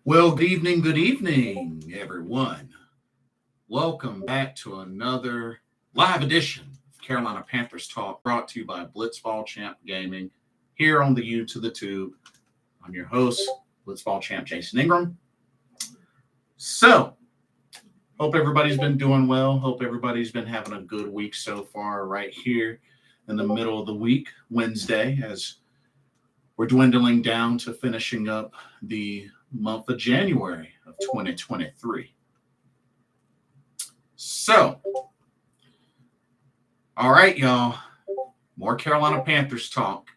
Well, good evening, everyone. Welcome back to another live edition of Carolina Panthers Talk, brought to you by Blitzball Champ Gaming here on the U to the Tube. I'm your host, Blitzball Champ Jason Ingram. So, hope everybody's been doing well. Hope everybody's been having a good week so far, right here in the middle of the week, Wednesday, as we're dwindling down to finishing up the month of January of 2023. So, all right, y'all. More Carolina Panthers talk.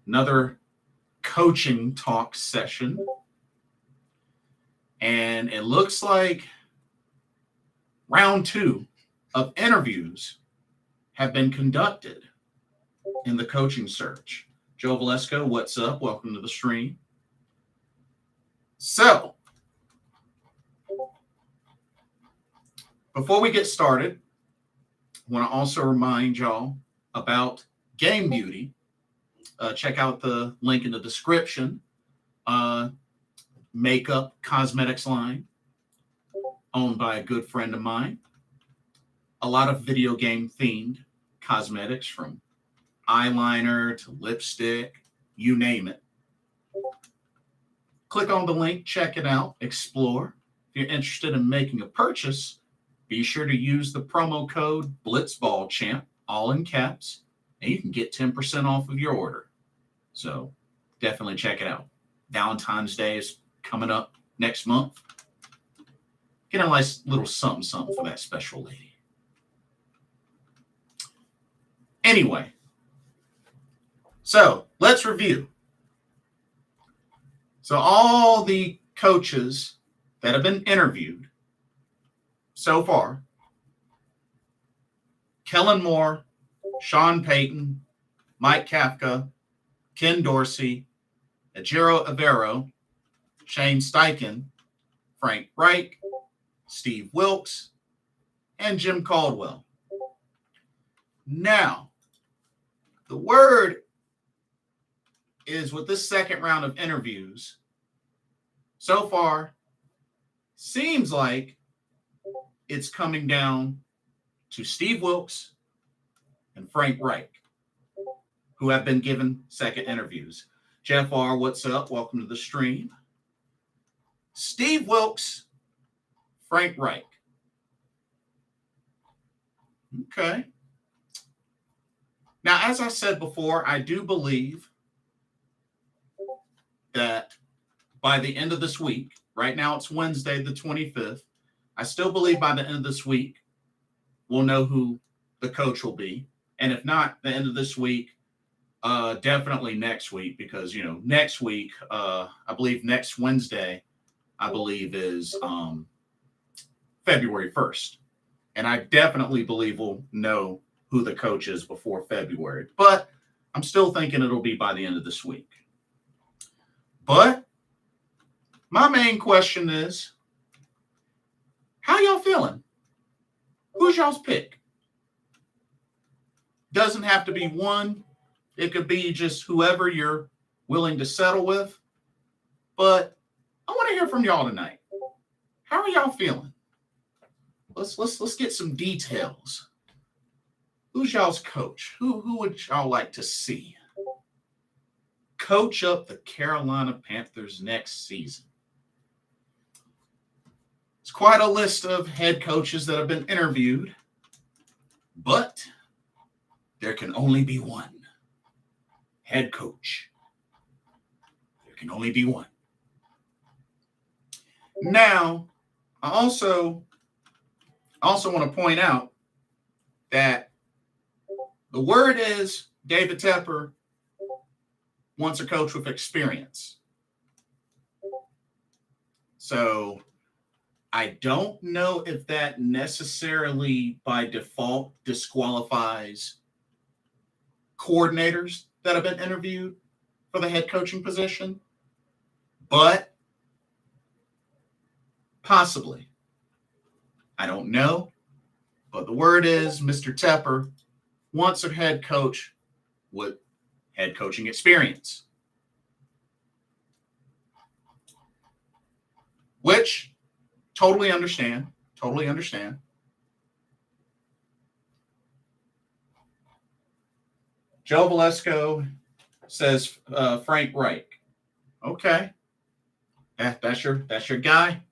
Another coaching talk session. And it looks like round 2 of interviews have been conducted in the coaching search. Joe Valesco, what's up? Welcome to the stream. So, before we get started, I want to also remind y'all about Game Beauty. Check out the link in the description. Makeup cosmetics line owned by a good friend of mine. A lot of video game themed cosmetics, from eyeliner to lipstick, you name it. Click on the link, check it out, explore. If you're interested in making a purchase, be sure to use the promo code BlitzballChamp, all in caps, and you can get 10% off of your order. So definitely check it out. Valentine's Day is coming up next month. Get a nice little something for that special lady. Anyway, so let's review. So all the coaches that have been interviewed so far: Kellen Moore, Sean Payton, Mike Kafka, Ken Dorsey, Ejiro Evero, Shane Steichen, Frank Reich, Steve Wilkes, and Jim Caldwell. Now, the word is, with this second round of interviews, so far, seems like it's coming down to Steve Wilkes and Frank Reich, who have been given second interviews. Jeff R., what's up? Welcome to the stream. Steve Wilkes, Frank Reich. Okay. Now, as I said before, I do believe that by the end of this week, right now it's Wednesday the 25th, I still believe by the end of this week, we'll know who the coach will be. And if not the end of this week, definitely next week, because, next week, I believe next Wednesday, is February 1st. And I definitely believe we'll know who the coach is before February. But I'm still thinking it'll be by the end of this week. But my main question is, how y'all feeling? Who's y'all's pick? Doesn't have to be one. It could be just whoever you're willing to settle with. But I want to hear from y'all tonight. How are y'all feeling? Let's get some details. Who's y'all's coach? Who would y'all like to see coach up the Carolina Panthers next season? It's quite a list of head coaches that have been interviewed, but there can only be one head coach. There can only be one. Now, I also want to point out that the word is David Tepper wants a coach with experience. So I don't know if that necessarily by default disqualifies coordinators that have been interviewed for the head coaching position, but possibly. I don't know, but the word is Mr. Tepper wants a head coach with head coaching experience. which totally understand. Totally understand. Joe Valesco says Frank Reich. Okay. That's your guy.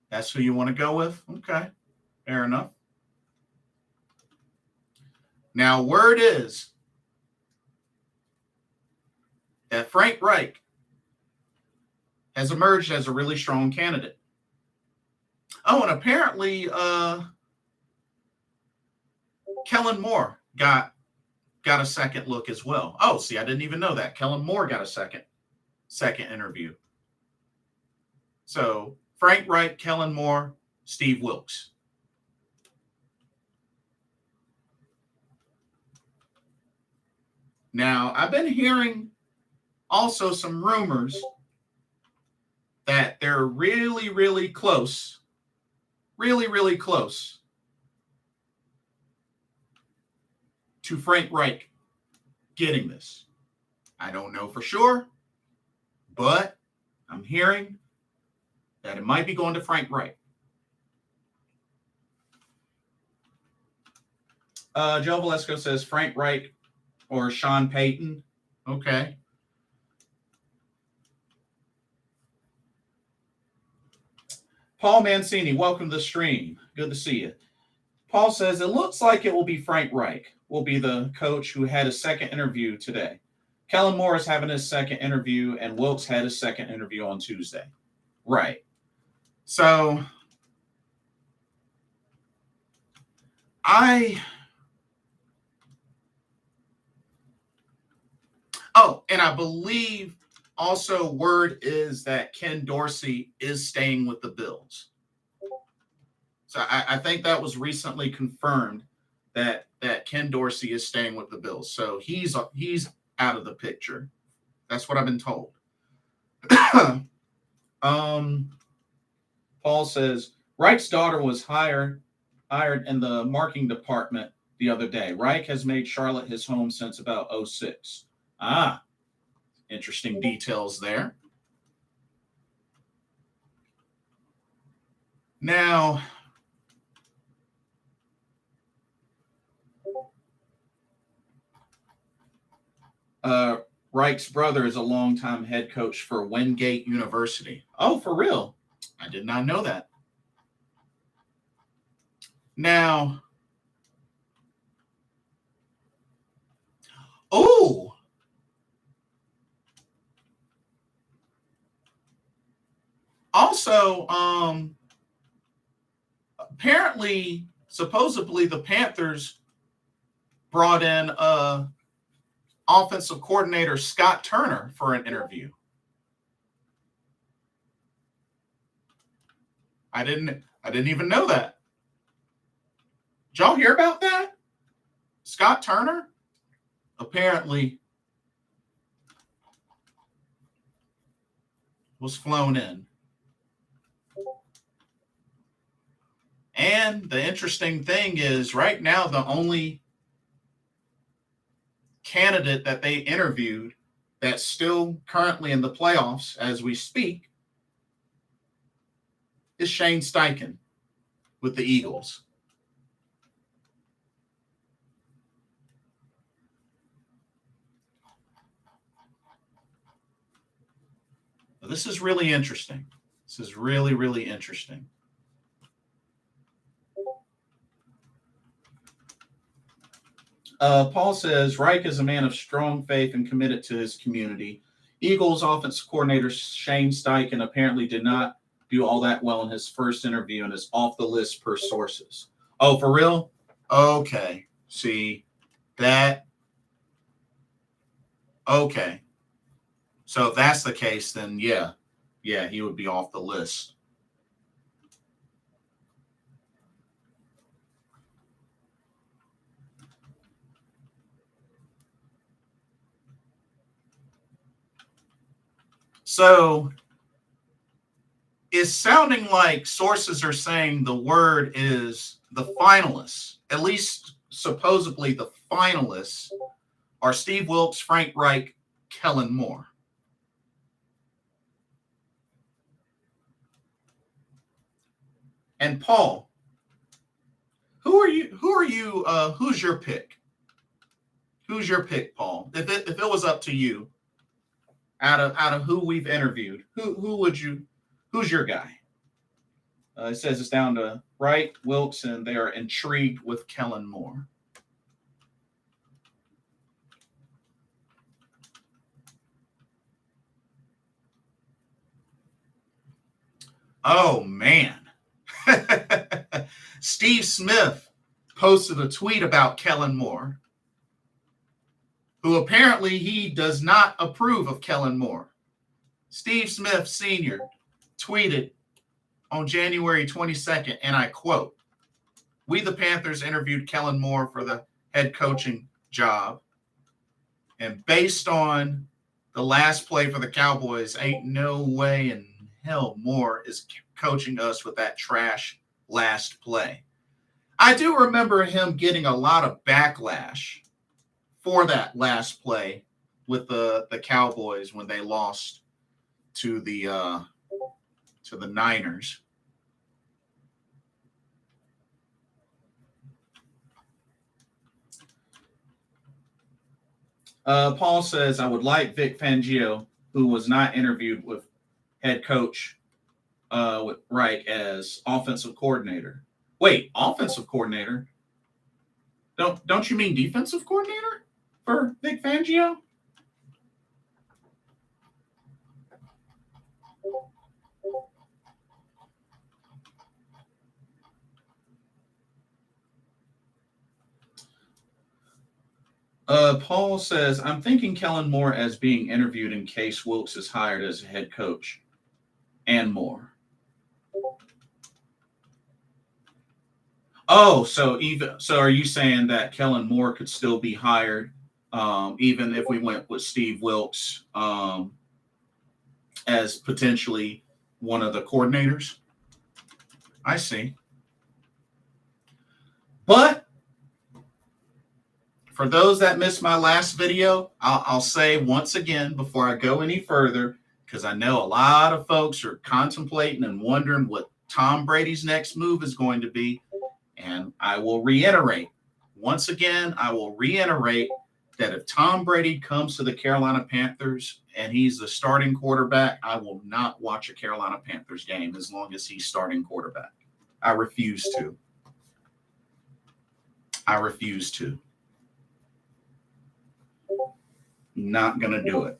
That's who you want to go with. Okay. Fair enough. Now, word is that Frank Reich has emerged as a really strong candidate. Oh, and apparently Kellen Moore got a second look as well. Oh, see, I didn't even know that. Kellen Moore got a second interview. So Frank Reich, Kellen Moore, Steve Wilkes. Now, I've been hearing also some rumors that they're really, really close, really close to Frank Reich getting this. I don't know for sure, but I'm hearing that it might be going to Frank Reich. Joe Valesco says Frank Reich or Sean Payton. Okay. Paul Mancini, welcome to the stream. Good to see you. Paul says, it looks like it will be Frank Reich, will be the coach who had his second interview today. Kellen Moore is having his second interview, and Wilkes had his second interview on Tuesday. Right. So, and I believe also word is that Ken Dorsey is staying with the Bills. So I think that was recently confirmed that Ken Dorsey is staying with the Bills. So he's out of the picture. That's what I've been told. Paul says Reich's daughter was hired in the marketing department the other day. Reich has made Charlotte his home since about 2006. Interesting details there. Now, Reich's brother is a longtime head coach for Wingate University. Oh, for real? I did not know that. Now, also, apparently, supposedly, the Panthers brought in offensive coordinator Scott Turner for an interview. I didn't even know that. Did y'all hear about that? Scott Turner apparently was flown in. And the interesting thing is right now the only candidate that they interviewed that's still currently in the playoffs as we speak is Shane Steichen with the Eagles. This is really interesting. This is really interesting. Paul says, Reich is a man of strong faith and committed to his community. Eagles offensive coordinator Shane Steichen apparently did not do all that well in his first interview and is off the list per sources. Oh, for real? Okay. See, that. Okay. So if that's the case, then yeah, he would be off the list. So it's sounding like sources are saying the word is the finalists, at least supposedly the finalists, are Steve Wilkes, Frank Reich, Kellen Moore. And Paul, who's your pick? Who's your pick, Paul? If it was up to you, out of who we've interviewed, who's your guy? It says it's down to Wright, Wilkes, and they are intrigued with Kellen Moore. Oh, man. Steve Smith posted a tweet about Kellen Moore, who apparently he does not approve of Kellen Moore. Steve Smith Sr. tweeted on January 22nd, and I quote, "We, the Panthers, interviewed Kellen Moore for the head coaching job. And based on the last play for the Cowboys, ain't no way in hell Moore is coaching us with that trash last play." I do remember him getting a lot of backlash for that last play with the Cowboys when they lost to the Niners. Paul says, I would like Vic Fangio, who was not interviewed with head coach with Reich as offensive coordinator. Wait, offensive coordinator? Don't you mean defensive coordinator for Vic Fangio? Paul says, I'm thinking Kellen Moore as being interviewed in case Wilkes is hired as a head coach and more. Oh, so are you saying that Kellen Moore could still be hired even if we went with Steve Wilkes as potentially one of the coordinators? I see. But for those that missed my last video, I'll say once again before I go any further, because I know a lot of folks are contemplating and wondering what Tom Brady's next move is going to be. And I will reiterate, once again, that if Tom Brady comes to the Carolina Panthers and he's the starting quarterback, I will not watch a Carolina Panthers game as long as he's starting quarterback. I refuse to. Not going to do it.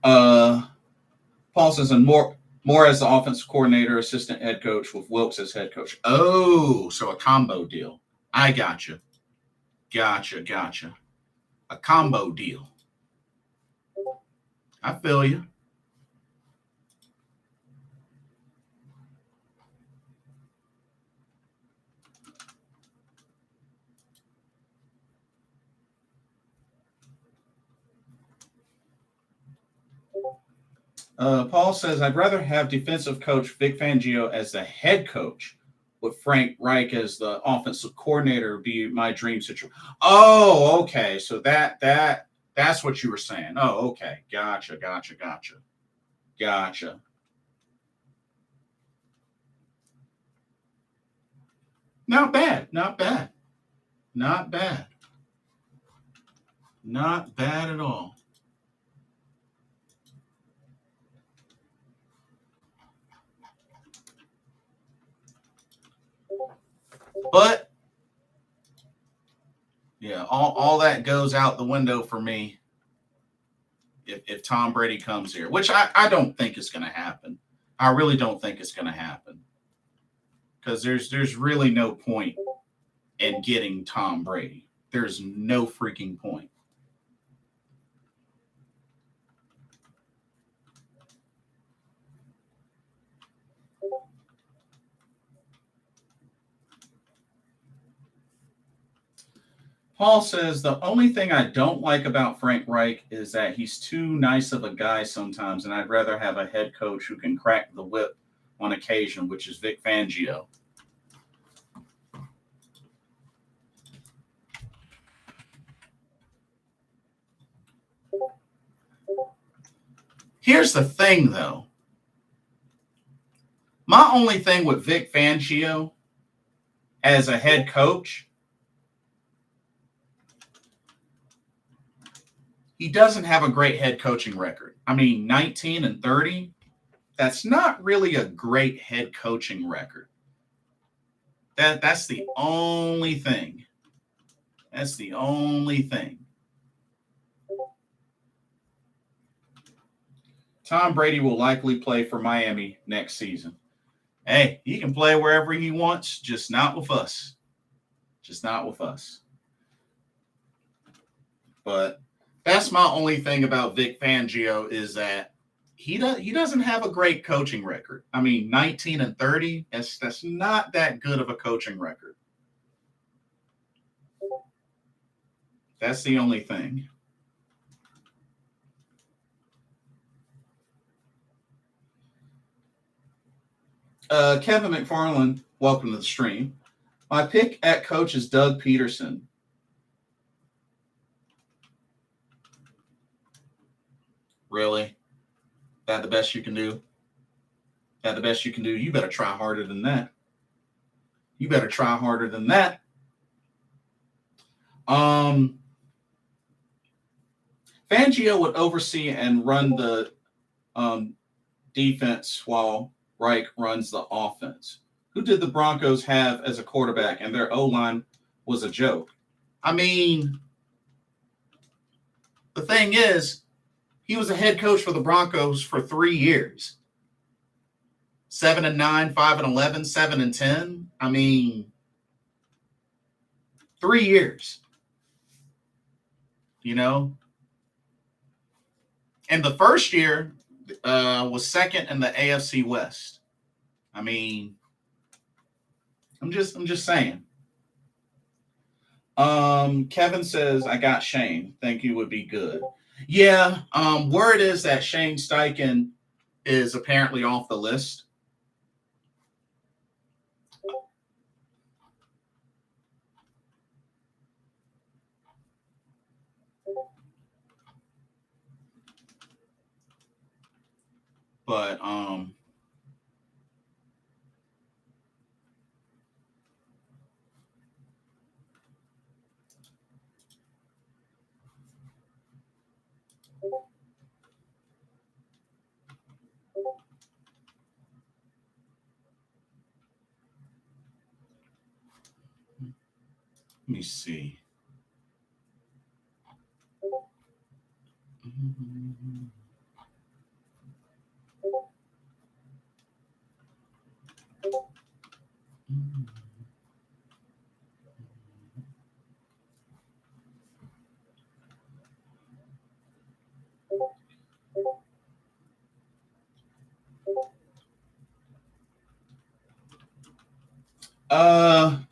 Paul says, and more as the offensive coordinator, assistant head coach with Wilkes as head coach. Oh, so a combo deal. I gotcha. A combo deal. I feel you. Paul says, I'd rather have defensive coach Vic Fangio as the head coach with Frank Reich as the offensive coordinator be my dream situation. Oh, okay. So that's what you were saying. Oh, okay. Gotcha. Not bad at all. But yeah, all that goes out the window for me if Tom Brady comes here, which I don't think is going to happen. I really don't think it's going to happen because there's really no point in getting Tom Brady. There's no freaking point. Paul says, the only thing I don't like about Frank Reich is that he's too nice of a guy sometimes, and I'd rather have a head coach who can crack the whip on occasion, which is Vic Fangio. Here's the thing, though. My only thing with Vic Fangio as a head coach, he doesn't have a great head coaching record. I mean, 19-30, that's not really a great head coaching record. That's the only thing. That's the only thing. Tom Brady will likely play for Miami next season. Hey, he can play wherever he wants, just not with us. Just not with us. But that's my only thing about Vic Fangio is that he doesn't have a great coaching record. I mean, 19-30, that's not that good of a coaching record. That's the only thing. Kevin McFarland, welcome to the stream. My pick at coach is Doug Peterson. Really? That the best you can do? That the best you can do? You better try harder than that. You better try harder than that. Fangio would oversee and run the defense while Reich runs the offense. Who did the Broncos have as a quarterback? And their O-line was a joke. I mean, the thing is, he was a head coach for the Broncos for 3 years. 7-9, 5-11, 7-10. I mean, 3 years. You know? And the first year was second in the AFC West. I mean, I'm just saying. Kevin says, I got Shane. Think you would be good. Yeah. Word is that Shane Steichen is apparently off the list. But let me see.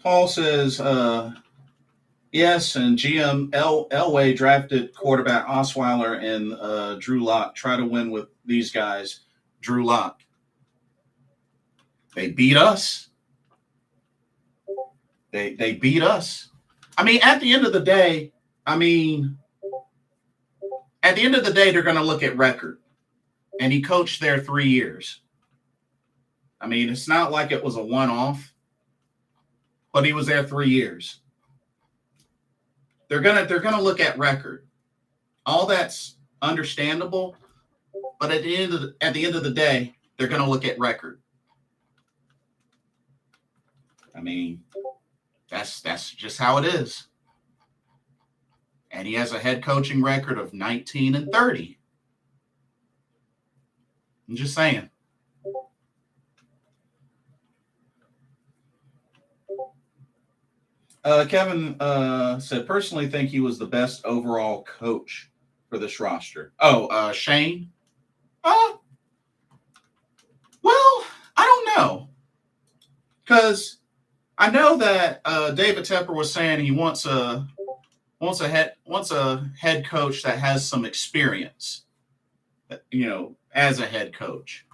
Paul says, yes, and GM Elway drafted quarterback Osweiler and Drew Lock. Try to win with these guys. Drew Lock. They beat us. They beat us. I mean, at the end of the day, they're going to look at record. And he coached there 3 years. I mean, it's not like it was a one-off, but he was there 3 years. They're gonna look at record. All that's understandable, but at the end of the day, they're gonna look at record. I mean, that's just how it is. And he has a head coaching record of 19-30. I'm just saying. Kevin said, personally think he was the best overall coach for this roster. Oh, Shane? Well, I don't know. Because I know that David Tepper was saying he wants a head coach that has some experience, as a head coach,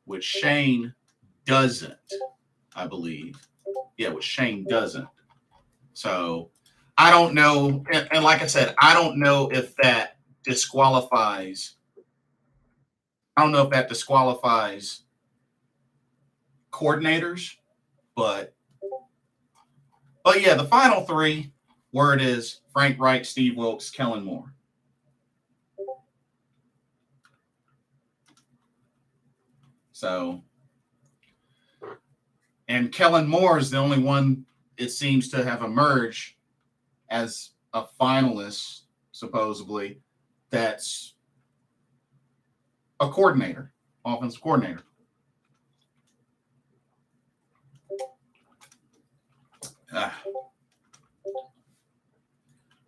which Shane doesn't, I believe. Yeah, which Shane doesn't. So I don't know. And like I said, I don't know if that disqualifies. coordinators, but yeah, the final three, word is Frank Reich, Steve Wilkes, Kellen Moore. So, and Kellen Moore is the only one, it seems, to have emerged as a finalist, supposedly, that's a coordinator, offensive coordinator.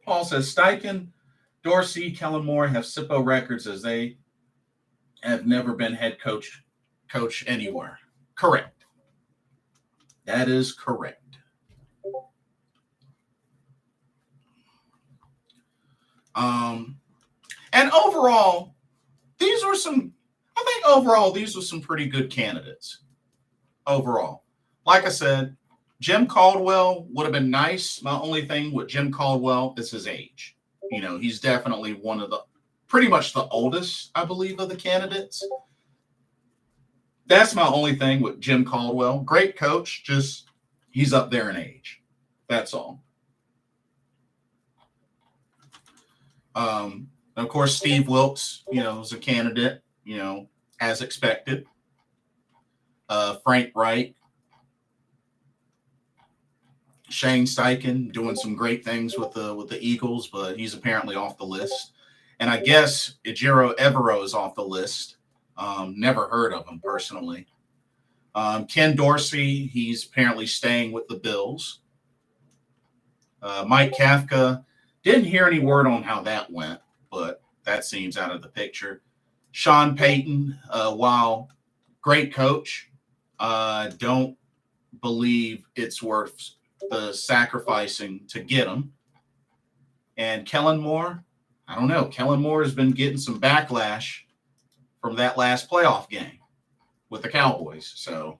Paul says Steichen, Dorsey, Kellen Moore have SIPO records as they have never been head coach anywhere. Correct. That is correct. And overall, these were some pretty good candidates. Overall, like I said, Jim Caldwell would have been nice. My only thing with Jim Caldwell is his age. You know, he's definitely one of the, pretty much the oldest, I believe, of the candidates. That's my only thing with Jim Caldwell. Great coach, just he's up there in age. That's all. Of course, Steve Wilkes, is a candidate, as expected. Frank Reich, Shane Steichen doing some great things with the Eagles, but he's apparently off the list. And I guess Ejiro Evero is off the list. Never heard of him personally. Ken Dorsey, he's apparently staying with the Bills. Mike Kafka, didn't hear any word on how that went, but that seems out of the picture. Sean Payton, while great coach, don't believe it's worth the sacrificing to get him. And Kellen Moore, I don't know. Kellen Moore has been getting some backlash from that last playoff game with the Cowboys. So,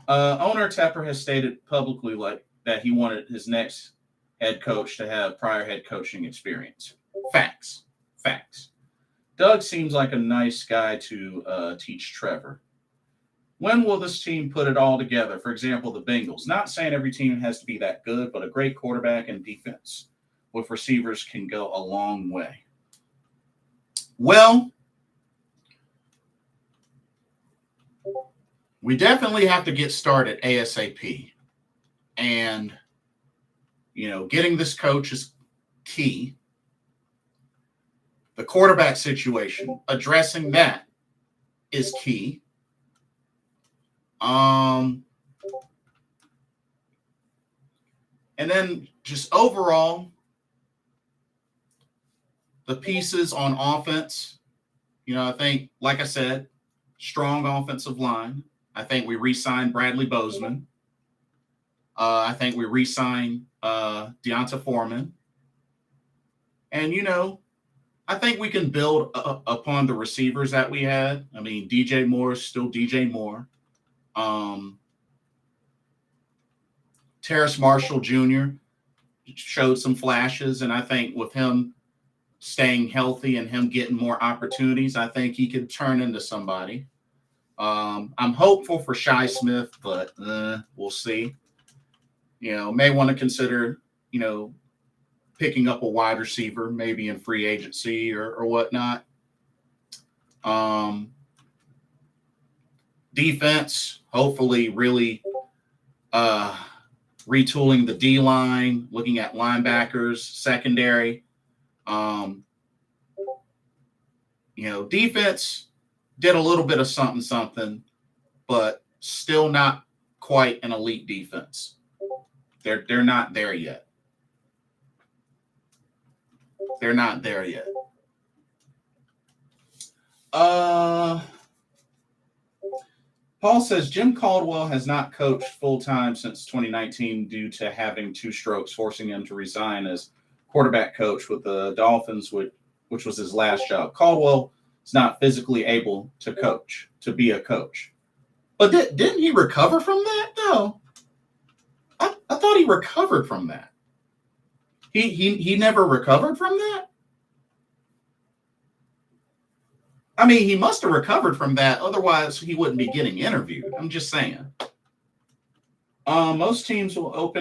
owner Tepper has stated publicly that he wanted his next head coach to have prior head coaching experience. Facts. Doug seems like a nice guy to teach Trevor. When will this team put it all together? For example, the Bengals. Not saying every team has to be that good, but a great quarterback and defense with receivers can go a long way. Well, we definitely have to get started ASAP. And, getting this coach is key. The quarterback situation, addressing that is key. And then just overall, the pieces on offense, I think, like I said, strong offensive line. I think we re-signed Bradley Bozeman. I think we re-signed Deonta Foreman. And, I think we can build upon the receivers that we had. I mean, DJ Moore is still DJ Moore. Terrace Marshall Jr. showed some flashes, and I think with him staying healthy and him getting more opportunities, I think he could turn into somebody. I'm hopeful for Shi Smith, but we'll see. May want to consider, picking up a wide receiver, maybe in free agency or whatnot. Defense, hopefully really retooling the D-line, looking at linebackers, secondary. Defense did a little bit of something, but still not quite an elite defense. They're not there yet. They're not there yet. Paul says Jim Caldwell has not coached full-time since 2019 due to having 2 strokes, forcing him to resign as quarterback coach with the Dolphins, which was his last job. Caldwell is not physically able to be a coach. But didn't he recover from that? No. I thought he recovered from that. He never recovered from that? I I mean, he must have recovered from that. Otherwise, he wouldn't be getting interviewed. I'm just saying. Most teams will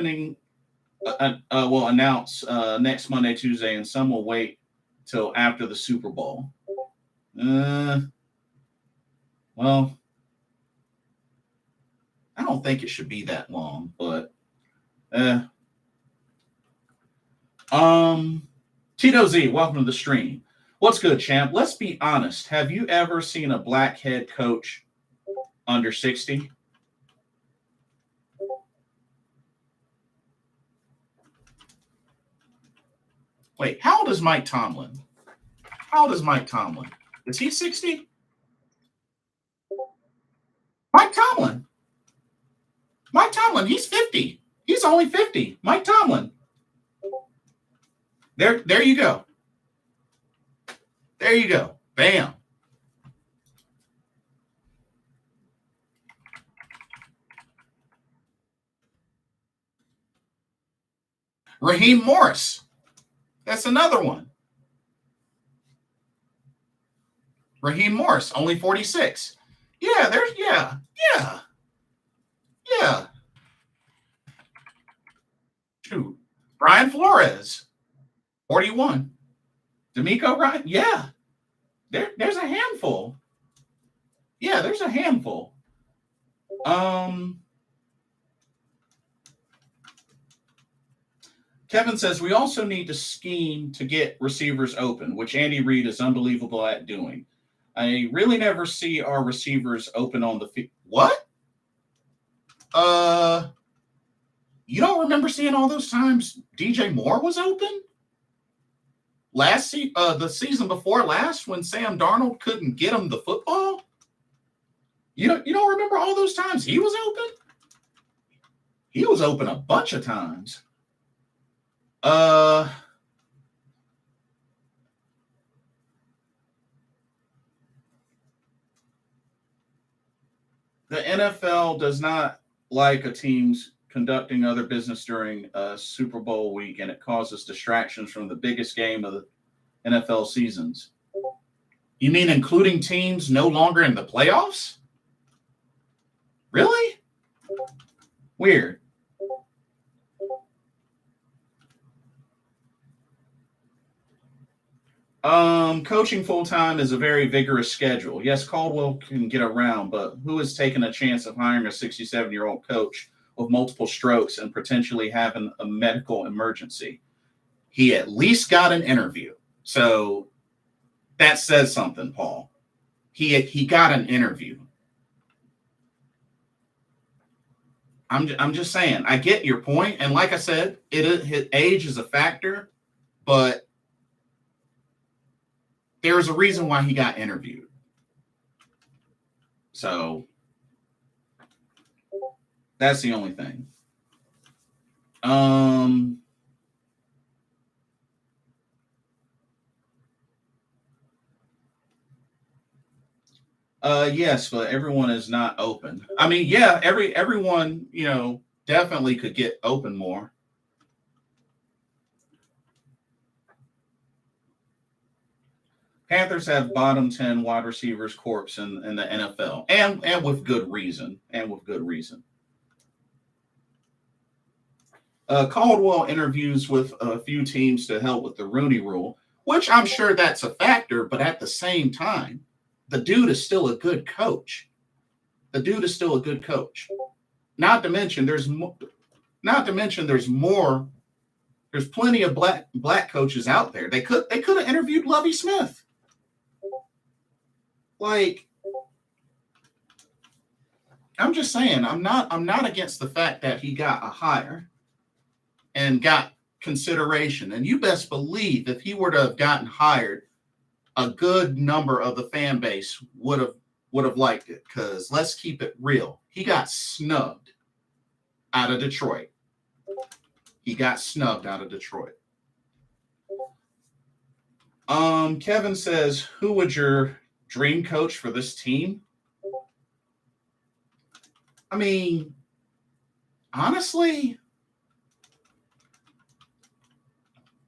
announce next Monday, Tuesday, and some will wait till after the Super Bowl. Well, I don't think it should be that long, but Tito Z, welcome to the stream. What's good, champ? Let's be honest. Have you ever seen a black head coach under 60? Wait, how old is Mike Tomlin? How old is Mike Tomlin? Is he 60? Mike Tomlin. Mike Tomlin, he's 50. He's only 50. Mike Tomlin. There you go. There you go. Bam. Raheem Morris. That's another one. Raheem Morris, only 46. Yeah. Shoot. Brian Flores, 41. D'Amico Ryan, yeah. There's a handful. Yeah, there's a handful. Kevin says we also need to scheme to get receivers open, which Andy Reid is unbelievable at doing. I really never see our receivers open on the field. What? You don't remember seeing all those times DJ Moore was open? The season before last, when Sam Darnold couldn't get him the football? You don't remember all those times he was open? He was open a bunch of times. The NFL does not like a team's conducting other business during a Super Bowl week, and it causes distractions from the biggest game of the NFL seasons. You mean including teams no longer in the playoffs? Really? Weird. Coaching full-time is a very vigorous schedule. Yes, Caldwell can get around, but who is taking a chance of hiring a 67-year-old coach with multiple strokes and potentially having a medical emergency? He at least got an interview. So that says something, Paul. He got an interview. I'm just saying, I get your point. And like I said, his age is a factor, but there's a reason why he got interviewed. So that's the only thing. Yes, but everyone is not open. I mean, yeah, everyone, definitely could get open more. Panthers have bottom 10 wide receivers corps in the NFL, and with good reason. Caldwell interviews with a few teams to help with the Rooney Rule, which I'm sure that's a factor, but at the same time, the dude is still a good coach. There's plenty of black coaches out there. They could have interviewed Lovie Smith. Like, I'm just saying, I'm not against the fact that he got a hire and got consideration. And you best believe if he were to have gotten hired, a good number of the fan base would have liked it. Because let's keep it real, he got snubbed out of Detroit. Kevin says, who would your dream coach for this team? I mean, honestly,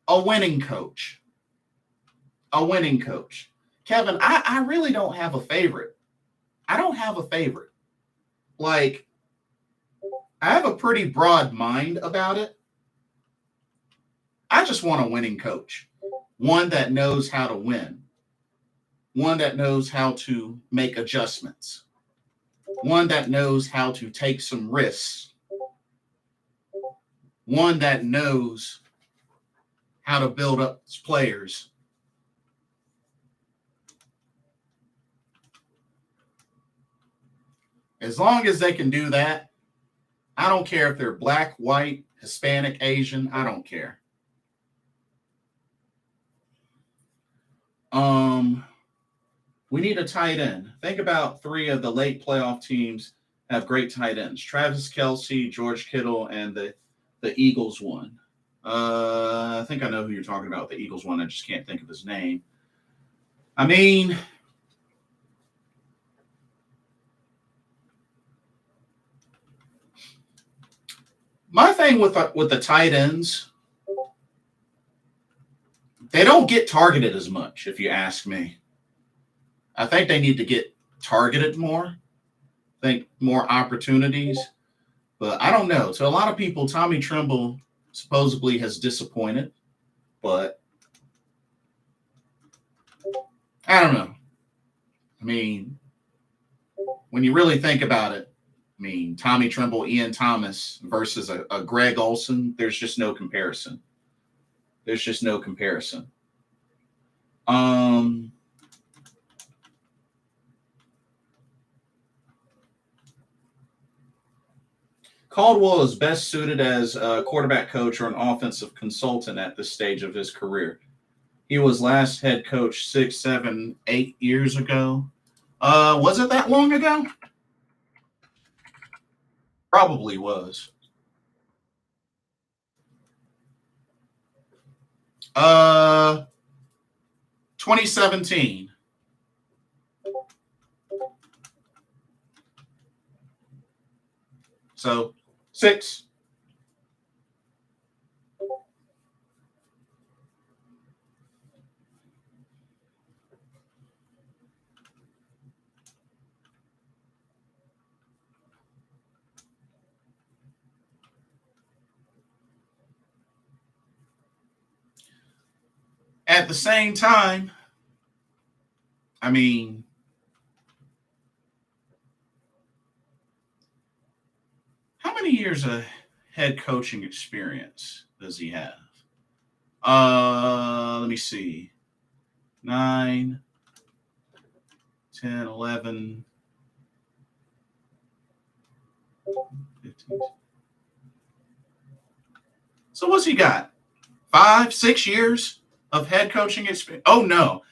a winning coach. Kevin, I really don't have a favorite. I don't have a favorite. Like, I have a pretty broad mind about it. I just want a winning coach, one that knows how to win, one that knows how to make adjustments, one that knows how to take some risks, one that knows how to build up its players. As long as they can do that, I don't care if they're black, white, Hispanic, Asian, I don't care. We need a tight end. Think about 3 of the late playoff teams have great tight ends. Travis Kelce, George Kittle, and the Eagles one. I think I know who you're talking about, the Eagles one. I just can't think of his name. I mean, my thing with the tight ends, they don't get targeted as much, if you ask me. I think they need to get targeted more. I think more opportunities. But I don't know. To a lot of people, Tommy Tremble supposedly has disappointed. But I don't know. I mean, when you really think about it, I mean, Tommy Tremble, Ian Thomas versus a Greg Olsen, there's just no comparison. There's just no comparison. Caldwell is best suited as a quarterback coach or an offensive consultant at this stage of his career. He was last head coach 6, 7, 8 years ago. Was it that long ago? Probably was. 2017. So 6. At the same time, I mean, how many years of head coaching experience does he have? Let me see. 9, 10, 11, 15. So what's he got? 5, 6 years of head coaching experience? Oh, no.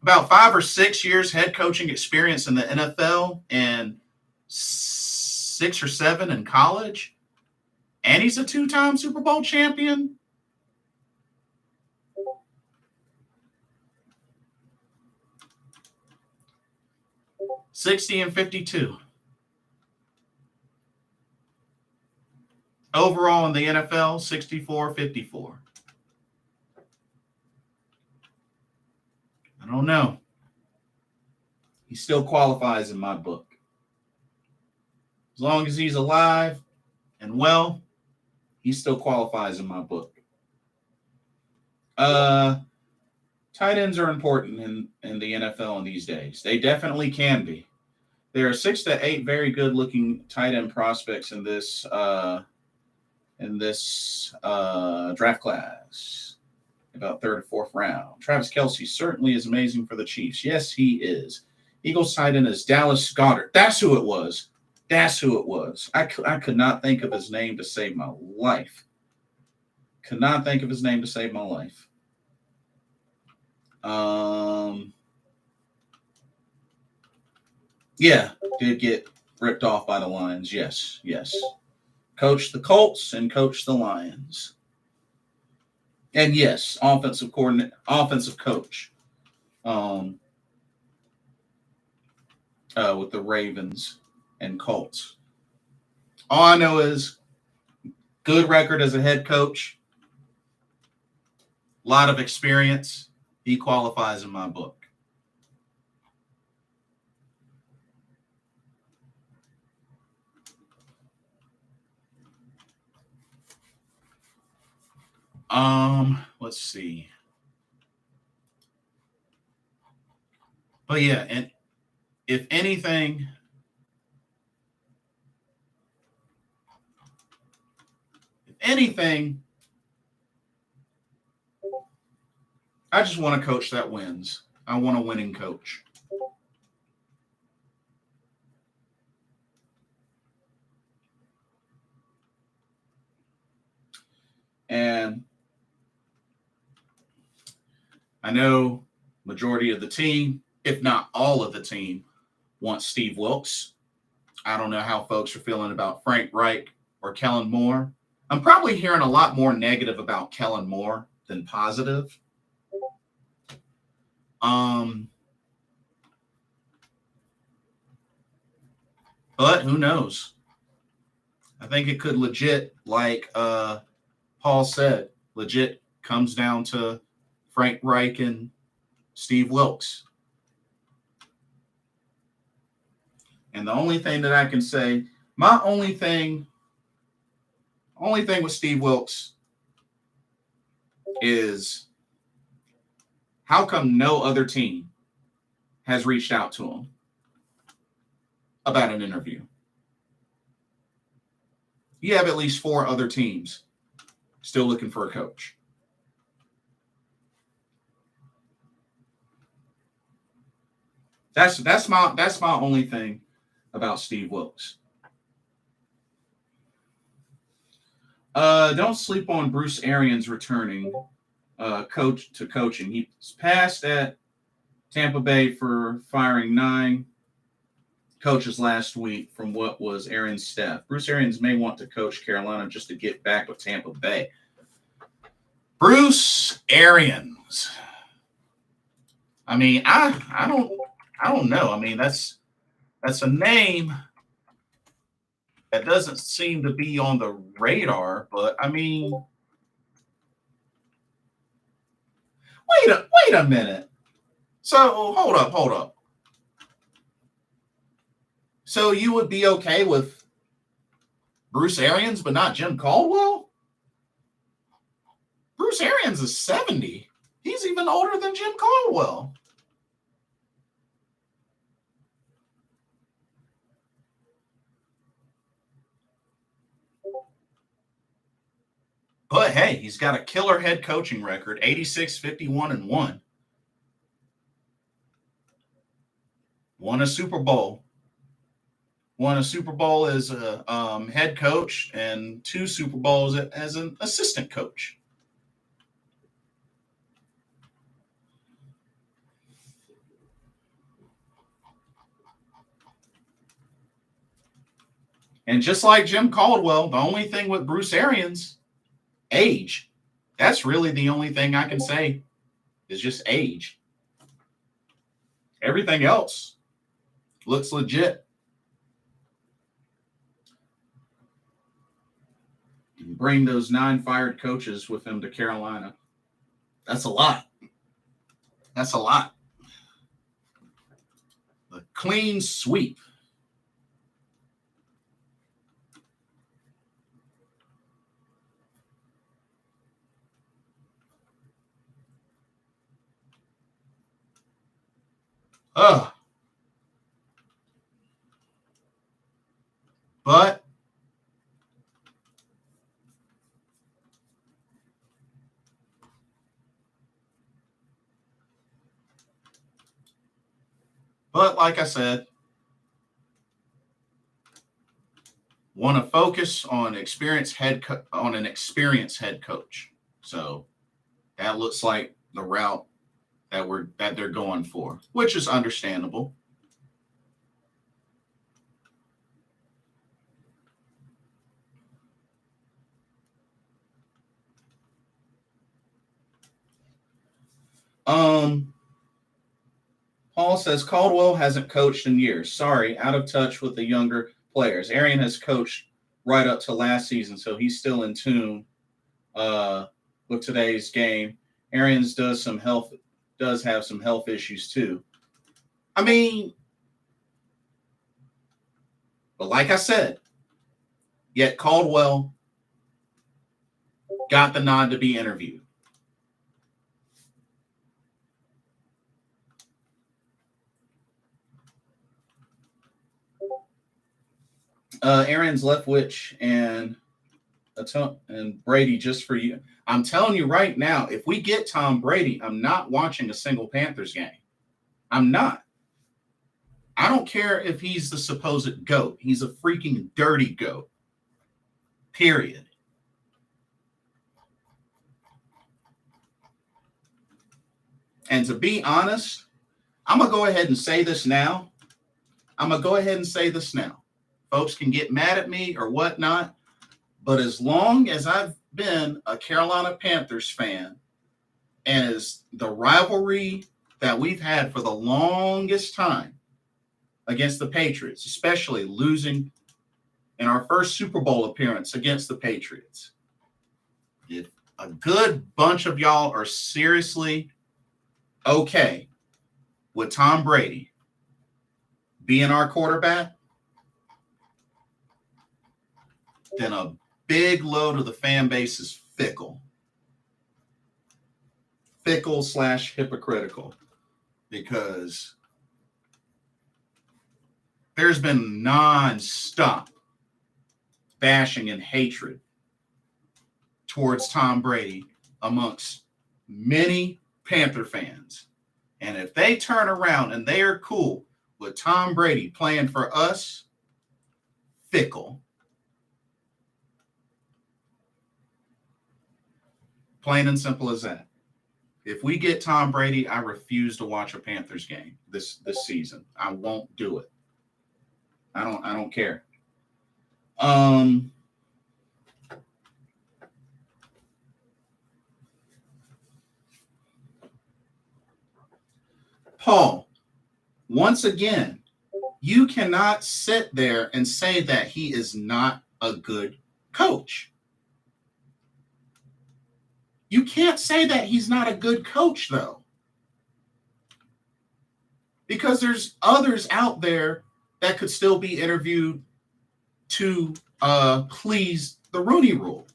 About 5 or 6 years head coaching experience in the NFL and 6 or 7 in college. And he's a 2-time Super Bowl champion. $60-52. Overall in the NFL, 64-54. I don't know. He still qualifies in my book. As long as he's alive and well, he still qualifies in my book. Tight ends are important in the NFL in these days. They definitely can be. There are 6 to 8 very good-looking tight end prospects in this draft class, about 3rd or 4th round. Travis Kelce certainly is amazing for the Chiefs. Yes, he is. Eagles tight end is Dallas Goedert. That's who it was. That's who it was. I could not think of his name to save my life. Could not think of his name to save my life. Yeah, did get ripped off by the Lions. Yes. Coached the Colts and coached the Lions. And yes, offensive coach. With the Ravens and Colts. All I know is good record as a head coach, a lot of experience. He qualifies in my book. Let's see. But yeah, and if anything, I just want a coach that wins. I want a winning coach. And I know majority of the team, if not all of the team, wants Steve Wilkes. I don't know how folks are feeling about Frank Reich or Kellen Moore. I'm probably hearing a lot more negative about Kellen Moore than positive. But who knows? I think it could legit, like Paul said, legit comes down to Frank Reich and Steve Wilkes. And the only thing that I can say, my only thing with Steve Wilkes is how come no other team has reached out to him about an interview? You have at least 4 other teams still looking for a coach. That's my only thing about Steve Wilkes. Don't sleep on Bruce Arians returning coach to coaching. He's passed at Tampa Bay for firing 9 coaches last week from what was Arians' staff. Bruce Arians may want to coach Carolina just to get back with Tampa Bay. Bruce Arians. I mean, I don't know. I mean, that's a name that doesn't seem to be on the radar, but I mean, wait a minute. So hold up. So you would be okay with Bruce Arians, but not Jim Caldwell? Bruce Arians is 70. He's even older than Jim Caldwell. But hey, he's got a killer head coaching record, 86, 51, and 1. Won a Super Bowl. Won a Super Bowl as a head coach and 2 Super Bowls as an assistant coach. And just like Jim Caldwell, the only thing with Bruce Arians, age. That's really the only thing I can say is just age. Everything else looks legit. Bring those 9 fired coaches with him to Carolina. That's a lot. That's a lot. The clean sweep. Ugh. But like I said, want to focus on an experienced head coach. So that looks like the route that they're going for, which is understandable. Paul says Caldwell hasn't coached in years. Sorry, out of touch with the younger players. Arian has coached right up to last season, so he's still in tune with today's game. Arians does have some health issues too. I mean, but like I said, yet Caldwell got the nod to be interviewed. Aaron's Leftwich and Brady just for you. I'm telling you right now, if we get Tom Brady, I'm not watching a single Panthers game. I'm not. I don't care if he's the supposed GOAT. He's a freaking dirty GOAT. Period. And to be honest, I'm going to go ahead and say this now. Folks can get mad at me or whatnot, but as long as I've been a Carolina Panthers fan, and as the rivalry that we've had for the longest time against the Patriots, especially losing in our first Super Bowl appearance against the Patriots, if a good bunch of y'all are seriously okay with Tom Brady being our quarterback, then a big load of the fan base is fickle. Fickle/hypocritical, because there's been non-stop bashing and hatred towards Tom Brady amongst many Panther fans. And if they turn around and they are cool with Tom Brady playing for us, fickle. Plain and simple as that. If we get Tom Brady, I refuse to watch a Panthers game this season. I won't do it. I don't care. Paul, once again, you cannot sit there and say that he is not a good coach. You can't say that he's not a good coach, though, because there's others out there that could still be interviewed to please the Rooney Rule.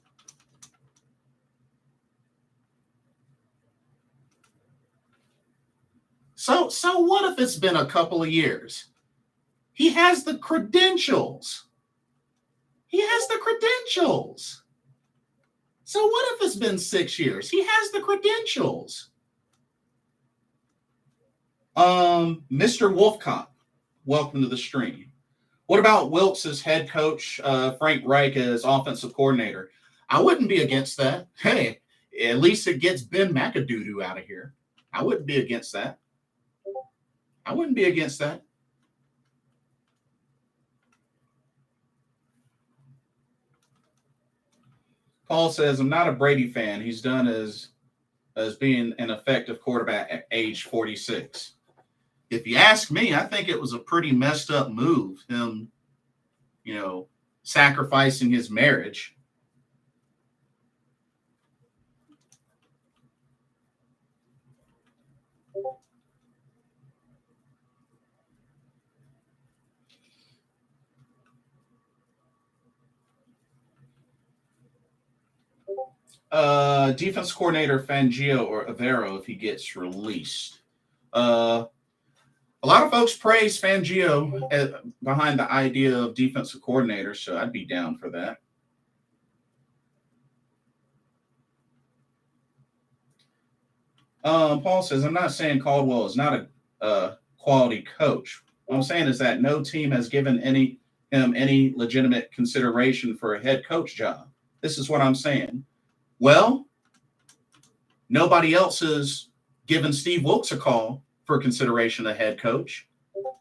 So what if it's been a couple of years? He has the credentials. So what if it's been 6 years? He has the credentials. Mr. Wolfcott, welcome to the stream. What about Wilkes as head coach, Frank Reich as offensive coordinator? I wouldn't be against that. Hey, at least it gets Ben McAdoo out of here. I wouldn't be against that. Paul says, I'm not a Brady fan. He's done as being an effective quarterback at age 46. If you ask me, I think it was a pretty messed up move, him, sacrificing his marriage. Defense coordinator Fangio or Avero if he gets released. A lot of folks praise Fangio behind the idea of defensive coordinator, so I'd be down for that. Paul says, I'm not saying Caldwell is not a quality coach. What I'm saying is that no team has given him any legitimate consideration for a head coach job. This is what I'm saying. Well, nobody else has given Steve Wilkes a call for consideration of head coach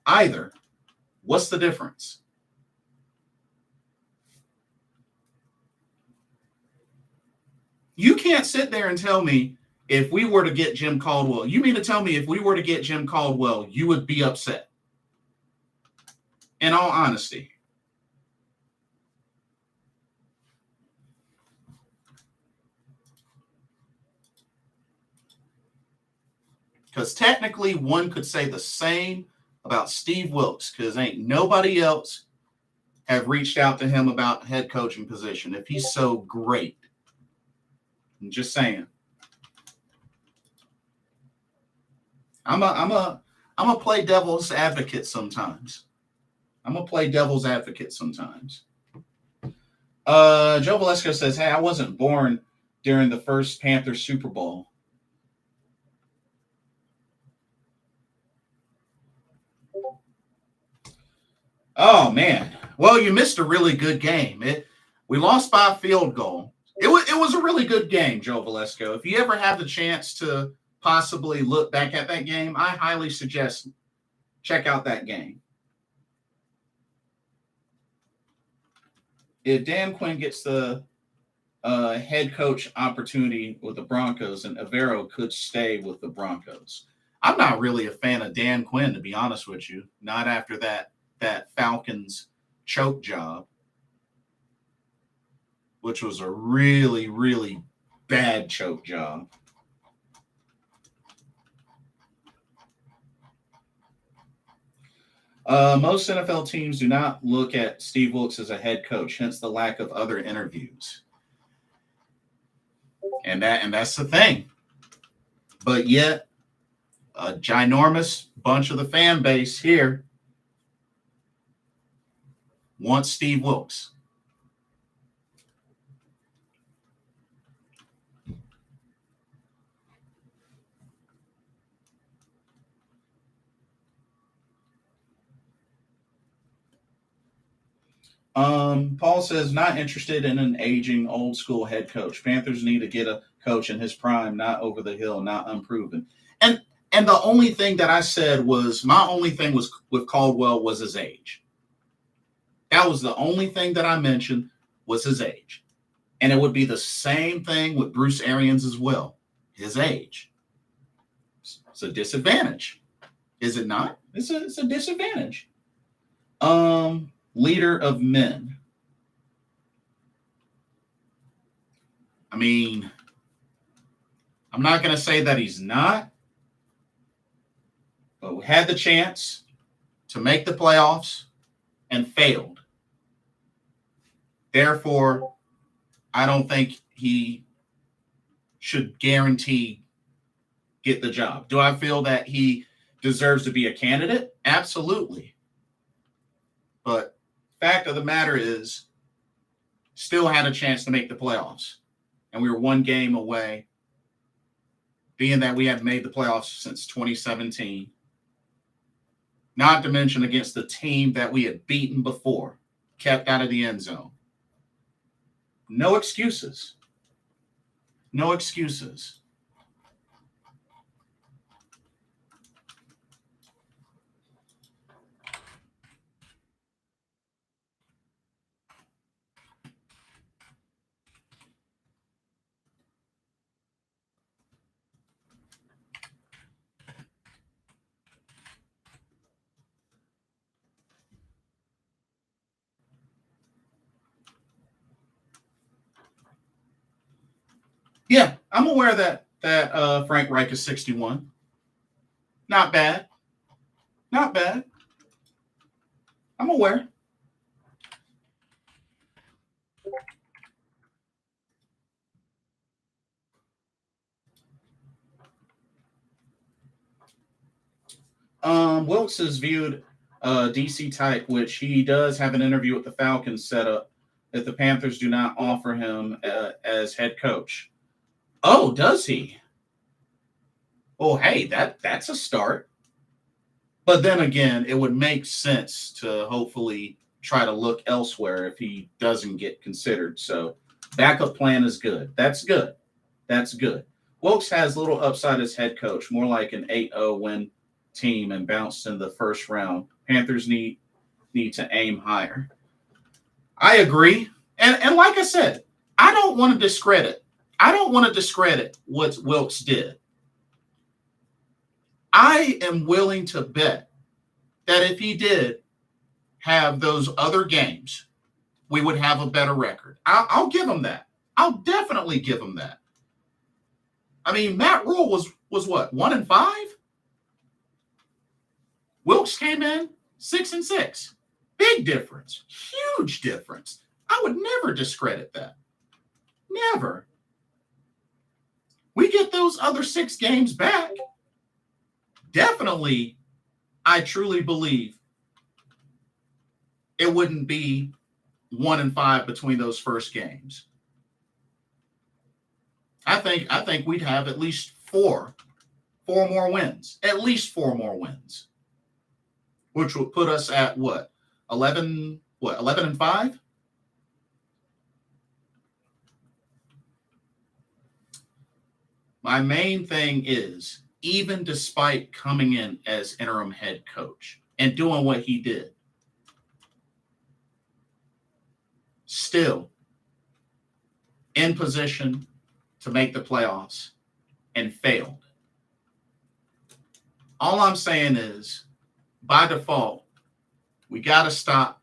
either. What's the difference? You can't sit there and tell me if we were to get Jim Caldwell. You mean to tell me if we were to get Jim Caldwell, you would be upset? In all honesty. Because technically one could say the same about Steve Wilkes, because ain't nobody else have reached out to him about head coaching position if he's so great. I'm just saying. I'm a play devil's advocate sometimes. Joe Valesco says, "Hey, I wasn't born during the first Panthers Super Bowl." Oh man. Well, you missed a really good game. We lost by a field goal. It was a really good game, Joe Valesco. If you ever have the chance to possibly look back at that game, I highly suggest check out that game. If Dan Quinn gets the head coach opportunity with the Broncos, and Avero could stay with the Broncos. I'm not really a fan of Dan Quinn, to be honest with you. Not after that Falcons choke job, which was a really, really bad choke job. Most NFL teams do not look at Steve Wilks as a head coach, hence the lack of other interviews. And that's the thing. But yet, a ginormous bunch of the fan base here wants Steve Wilks. Paul says, not interested in an aging old school head coach. Panthers need to get a coach in his prime, not over the hill, not unproven. And the only thing that I said was my only thing was with Caldwell was his age. That was the only thing that I mentioned was his age. And it would be the same thing with Bruce Arians as well. His age. It's a disadvantage. Is it not? It's a disadvantage. Leader of men. I mean, I'm not going to say that he's not, but we had the chance to make the playoffs and failed. Therefore, I don't think he should guarantee get the job. Do I feel that he deserves to be a candidate? Absolutely. But fact of the matter is, still had a chance to make the playoffs. And we were one game away, being that we had made the playoffs since 2017. Not to mention against the team that we had beaten before, kept out of the end zone. No excuses. No excuses. Yeah, I'm aware that Frank Reich is 61. Not bad. Not bad. I'm aware. Wilkes is viewed DC type, which he does have an interview with the Falcons set up if the Panthers do not offer him as head coach. Oh, does he? Oh, hey, that's a start. But then again, it would make sense to hopefully try to look elsewhere if he doesn't get considered. So backup plan is good. That's good. That's good. Wilkes has little upside as head coach, more like an 8-0 win team and bounced in the first round. Panthers need to aim higher. I agree. And like I said, I don't want to discredit what Wilkes did. I am willing to bet that if he did have those other games, we would have a better record. I'll give him that. I'll definitely give him that. I mean, Matt Rule was what, 1-5? Wilkes came in 6-6. Big difference. Huge difference. I would never discredit that. Never. We get those other 6 games back. Definitely, I truly believe it wouldn't be 1-5 between those first games. I think we'd have at least four more wins. At least 4 more wins. Which would put us at what? 11-5? My main thing is, even despite coming in as interim head coach and doing what he did, still in position to make the playoffs and failed. All I'm saying is, by default, we got to stop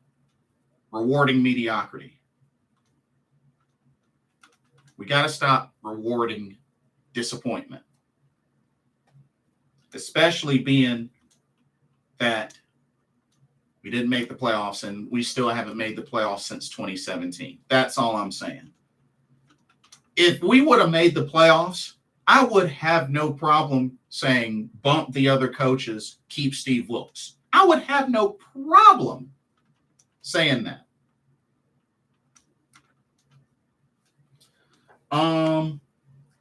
rewarding mediocrity. We got to stop rewarding disappointment, especially being that we didn't make the playoffs and we still haven't made the playoffs since 2017. That's all I'm saying. If we would have made the playoffs, I would have no problem saying bump the other coaches, keep Steve Wilkes. I would have no problem saying that.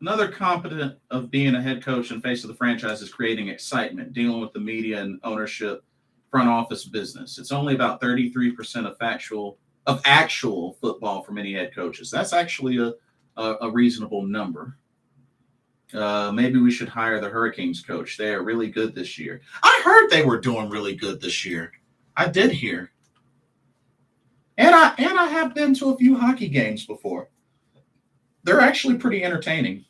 Another competent of being a head coach and face of the franchise is creating excitement, dealing with the media and ownership, front office business. It's only about 33% of actual football for many head coaches. That's actually a reasonable number. Maybe we should hire the Hurricanes coach. They are really good this year. I heard they were doing really good this year. I did hear. And I have been to a few hockey games before. They're actually pretty entertaining.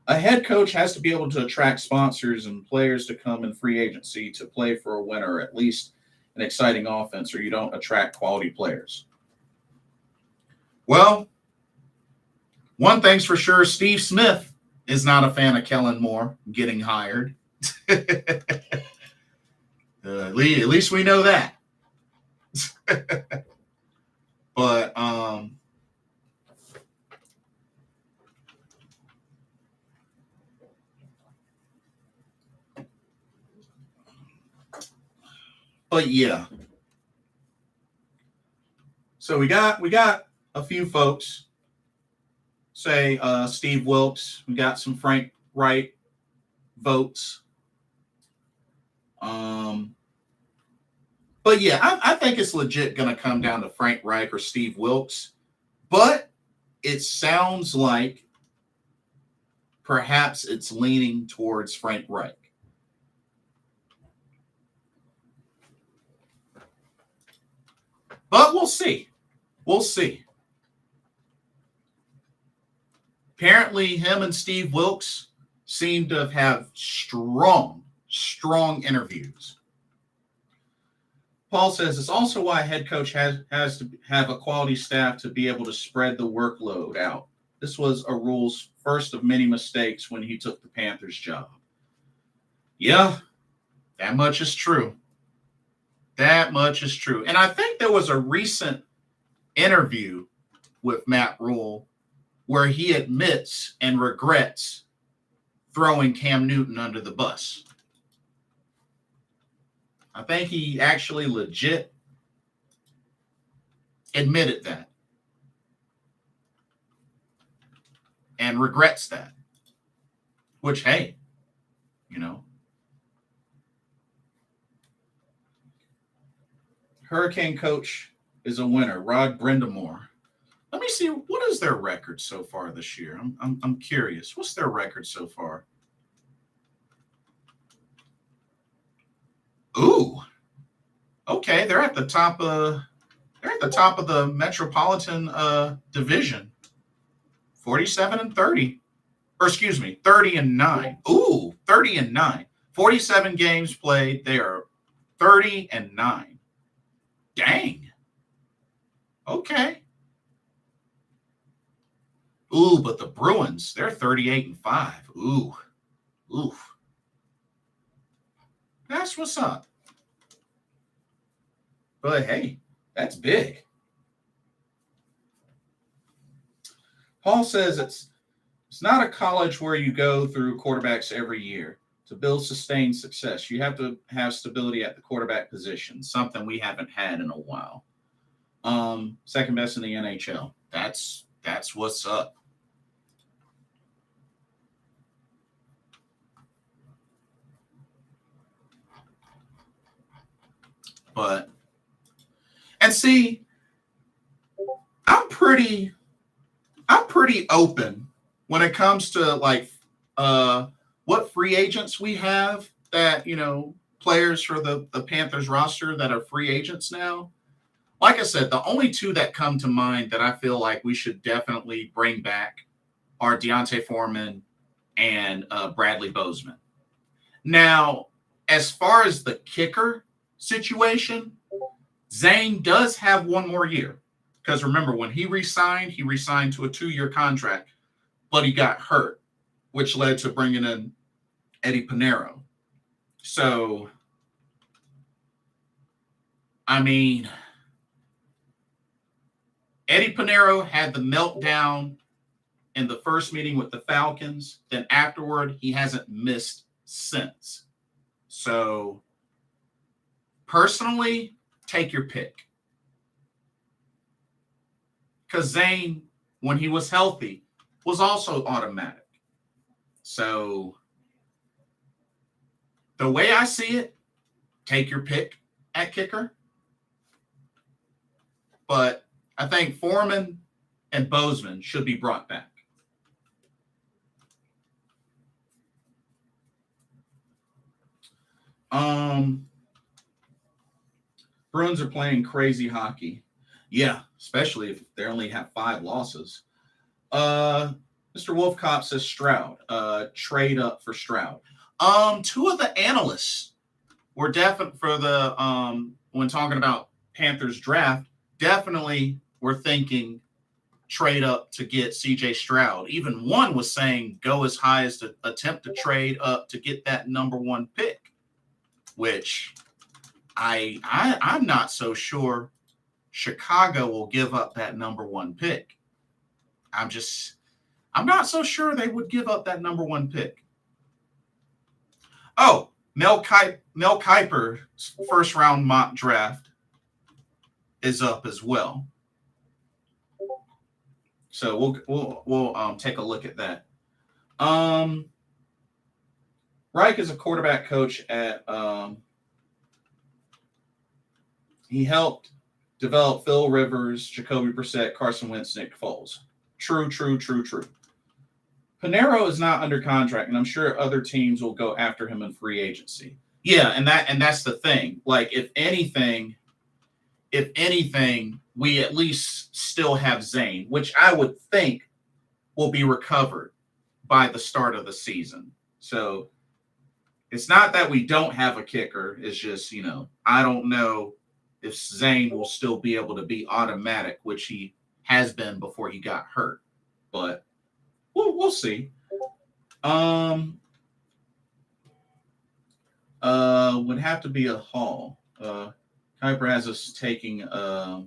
A head coach has to be able to attract sponsors and players to come in free agency to play for a winner, or at least an exciting offense, or you don't attract quality players. Well, one thing's for sure, Steve Smith is not a fan of Kellen Moore getting hired. At least we know that. But yeah. So we got a few folks say Steve Wilkes. We got some Frank Wright votes. But yeah, I think it's legit going to come down to Frank Reich or Steve Wilkes. But it sounds like perhaps it's leaning towards Frank Reich. But we'll see. We'll see. Apparently, him and Steve Wilkes seem to have strong interviews. Paul says it's also why a head coach has to have a quality staff to be able to spread the workload out. This was a Rule's first of many mistakes when he took the Panthers job. Yeah, that much is true. That much is true. And I think there was a recent interview with Matt Rule where he admits and regrets throwing Cam Newton under the bus. I think he actually legit admitted that and regrets that. Which, hey, you know. Hurricane coach is a winner, Rod Brindamore. Let me see, what is their record so far this year? I'm curious. What's their record so far? Ooh. Okay, they're at the top of the Metropolitan division. 47-30. Or excuse me, 30-9. Ooh, 30-9. 47 games played. They are 30-9. Dang. Okay. Ooh, but the Bruins, they're 38-5. Ooh. Oof. That's what's up. But hey, that's big. Paul says It's not a college where you go through quarterbacks every year. To build sustained success, you have to have stability at the quarterback position, something we haven't had in a while. Second best in the NHL. That's what's up. But and see, I'm pretty I'm pretty open when it comes to like what free agents we have that, players for the Panthers roster that are free agents now. Like I said, the only two that come to mind that I feel like we should definitely bring back are Deontay Foreman and Bradley Bozeman. Now, as far as the kicker situation, Zane does have one more year. Because remember, when he resigned to a 2-year contract, but he got hurt, which led to bringing in Eddie Pinheiro. So, I mean, Eddie Pinheiro had the meltdown in the first meeting with the Falcons. Then afterward, he hasn't missed since. So, personally, take your pick. Because Zane, when he was healthy, was also automatic. So, the way I see it, take your pick at kicker. But I think Foreman and Bozeman should be brought back. Bruins are playing crazy hockey. Yeah, especially if they only have 5 losses. Mr. Wolfcop says Stroud. Trade up for Stroud. Two of the analysts were definitely for the when talking about Panthers draft, definitely were thinking trade up to get CJ Stroud. Even one was saying go as high as to attempt to trade up to get that number 1 pick, which I'm not so sure Chicago will give up that number 1 pick. I'm not so sure they would give up that number 1 pick. Oh, Mel Kiper's first round mock draft is up as well. So we'll take a look at that. Reich is a quarterback coach at he helped develop Phil Rivers, Jacoby Brissett, Carson Wentz, Nick Foles. True. Pinheiro is not under contract, and I'm sure other teams will go after him in free agency. Yeah, and that's the thing. Like, if anything, we at least still have Zane, which I would think will be recovered by the start of the season. So it's not that we don't have a kicker. It's just, I don't know if Zane will still be able to be automatic, which he has been before he got hurt. But we'll see. Would have to be a Hall. Kuiper has us taking AR-15.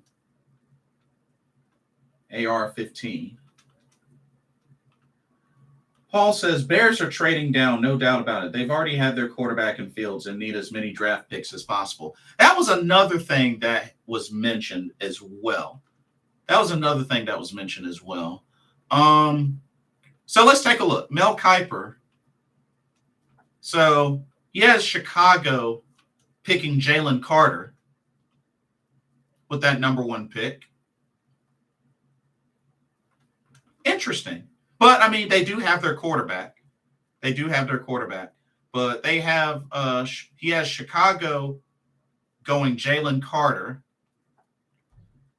Paul says Bears are trading down, no doubt about it. They've already had their quarterback in Fields and need as many draft picks as possible. That was another thing that was mentioned as well. So let's take a look. Mel Kiper. So he has Chicago picking Jalen Carter with that number 1 pick. Interesting. But, I mean, they do have their quarterback. But they have he has Chicago going Jalen Carter,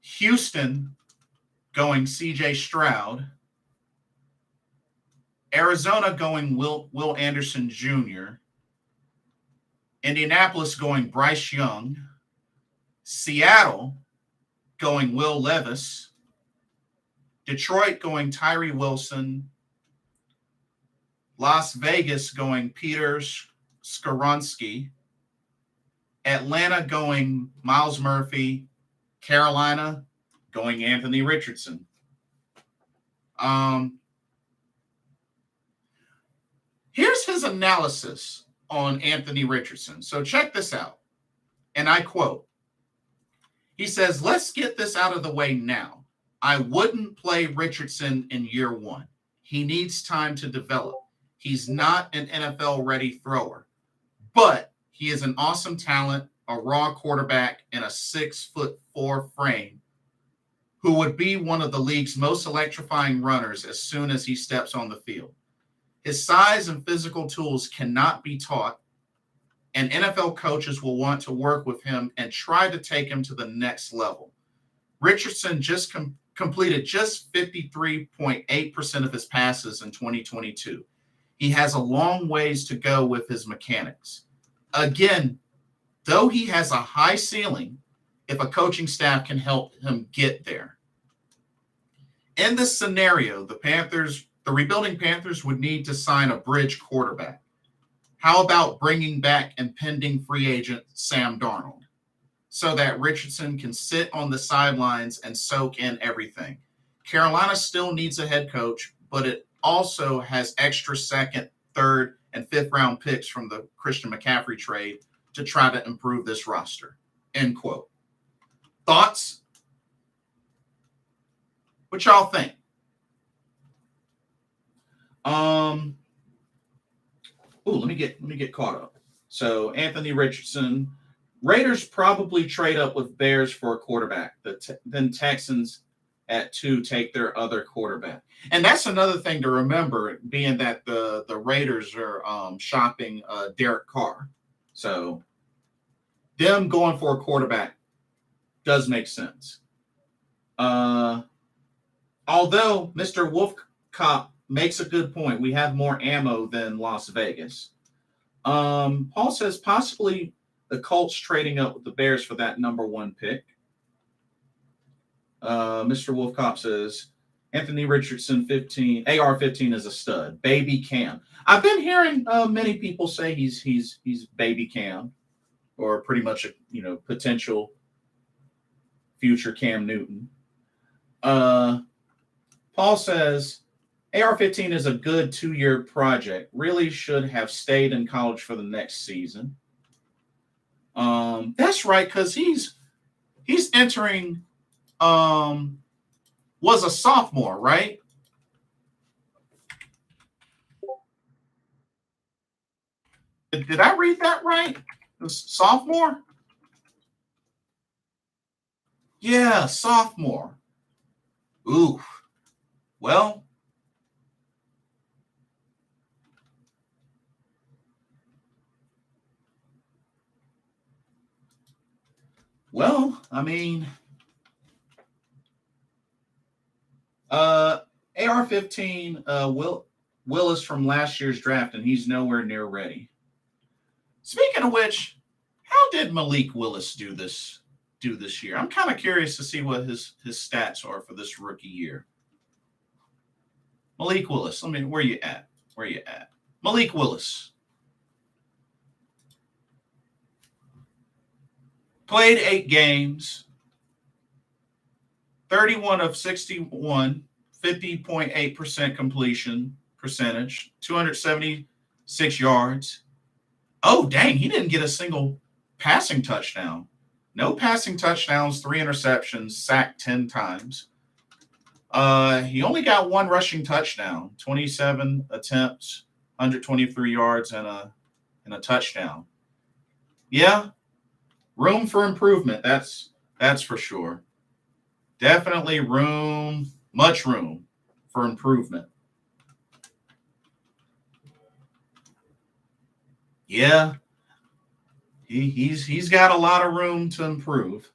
Houston going CJ Stroud, Arizona going Will Anderson Jr., Indianapolis going Bryce Young, Seattle going Will Levis, Detroit going Tyree Wilson, Las Vegas going Peter Skoronski, Atlanta going Miles Murphy, Carolina going Anthony Richardson. Here's his analysis on Anthony Richardson. So check this out. And I quote, he says, let's get this out of the way now. I wouldn't play Richardson in year one. He needs time to develop. He's not an NFL ready thrower, but he is an awesome talent, a raw quarterback, and a 6'4" frame who would be one of the league's most electrifying runners as soon as he steps on the field. His size and physical tools cannot be taught, and NFL coaches will want to work with him and try to take him to the next level. Richardson just completed just 53.8% of his passes in 2022. He has a long ways to go with his mechanics. Again, though he has a high ceiling, if a coaching staff can help him get there. In this scenario, the rebuilding Panthers would need to sign a bridge quarterback. How about bringing back impending free agent Sam Darnold so that Richardson can sit on the sidelines and soak in everything? Carolina still needs a head coach, but it also has extra second, third, and fifth round picks from the Christian McCaffrey trade to try to improve this roster. End quote. Thoughts? What y'all think? Let me get caught up. So Anthony Richardson, Raiders probably trade up with Bears for a quarterback. Then Texans at 2 take their other quarterback. And that's another thing to remember, being that the Raiders are shopping Derek Carr. So them going for a quarterback does make sense. Although Mr. Wolfcop makes a good point. We have more ammo than Las Vegas. Paul says possibly the Colts trading up with the Bears for that number 1 pick. Mr. Wolfcop says Anthony Richardson 15, AR-15 is a stud. Baby Cam. I've been hearing many people say he's baby Cam, or pretty much a potential future Cam Newton. Paul says AR-15 is a good 2-year project. Really should have stayed in college for the next season. That's right, because he's entering was a sophomore, right? Did I read that right? It was sophomore? Yeah, sophomore. Ooh. Well, I mean, AR-15 Willis from last year's draft, and he's nowhere near ready. Speaking of which, how did Malik Willis do this year? I'm kind of curious to see what his stats are for this rookie year. Malik Willis. Where you at? Malik Willis. Played 8 games. 31 of 61, 50.8% completion percentage, 276 yards. Oh, dang, he didn't get a single passing touchdown. No passing touchdowns, 3 interceptions, sacked 10 times. He only got 1 rushing touchdown, 27 attempts, 123 yards, and a touchdown. Yeah, room for improvement. That's for sure. Definitely much room for improvement. Yeah, he's got a lot of room to improve.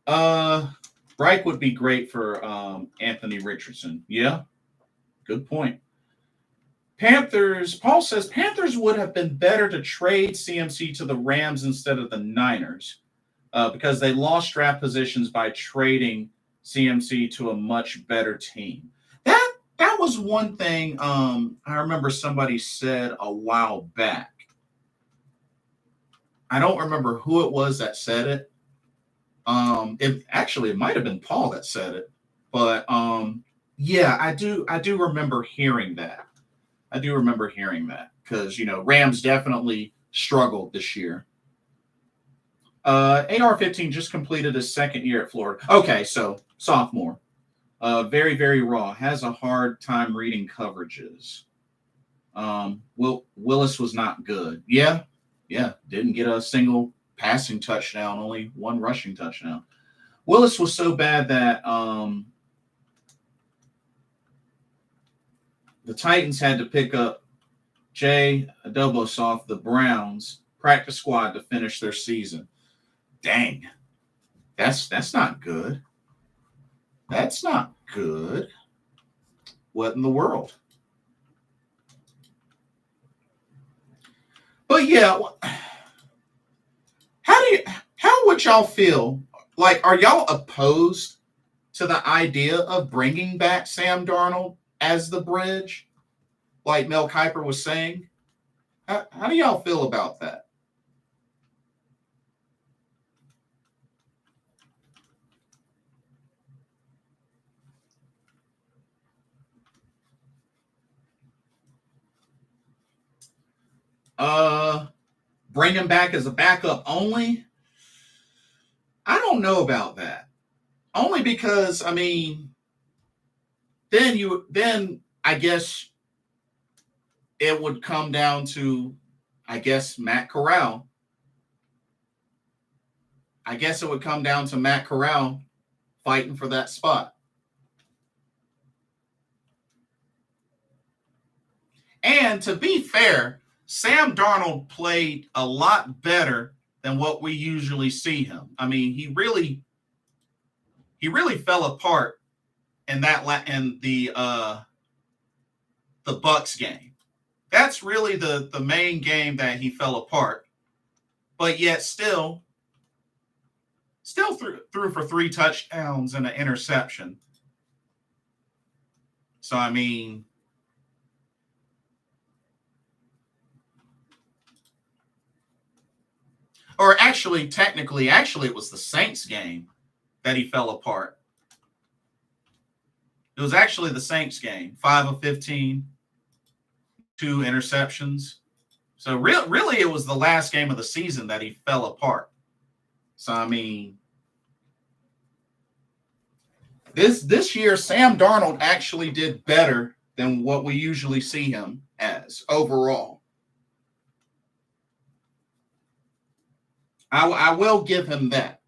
Reich would be great for Anthony Richardson. Yeah, good point. Panthers, Paul says Panthers would have been better to trade CMC to the Rams instead of the Niners because they lost draft positions by trading CMC to a much better team. That was one thing I remember somebody said a while back. I don't remember who it was that said it. It might have been Paul that said it, but yeah, I do remember hearing that. because, Rams definitely struggled this year. AR-15 just completed his second year at Florida. Okay, so sophomore. Very, very raw. Has a hard time reading coverages. Willis was not good. Yeah. Didn't get a single passing touchdown, only one rushing touchdown. Willis was so bad that the Titans had to pick up Jay Adobos off the Browns practice squad to finish their season. Dang. That's not good. That's not good. What in the world? But yeah, how would y'all feel? Like, are y'all opposed to the idea of bringing back Sam Darnold as the bridge? Like Mel Kiper was saying? How do y'all feel about that? Bring him back as a backup only? I don't know about that. Only because, then I guess it would come down to, Matt Corral. I guess it would come down to Matt Corral fighting for that spot. And to be fair, Sam Darnold played a lot better than what we usually see him. He really fell apart in the Bucs game. That's really the main game that he fell apart. But yet still threw for 3 touchdowns and an interception. So or actually it was the Saints game that he fell apart. It was actually the Saints game, 5 of 15, 2 interceptions. So really it was the last game of the season that he fell apart. So this year Sam Darnold actually did better than what we usually see him as overall. I will give him that.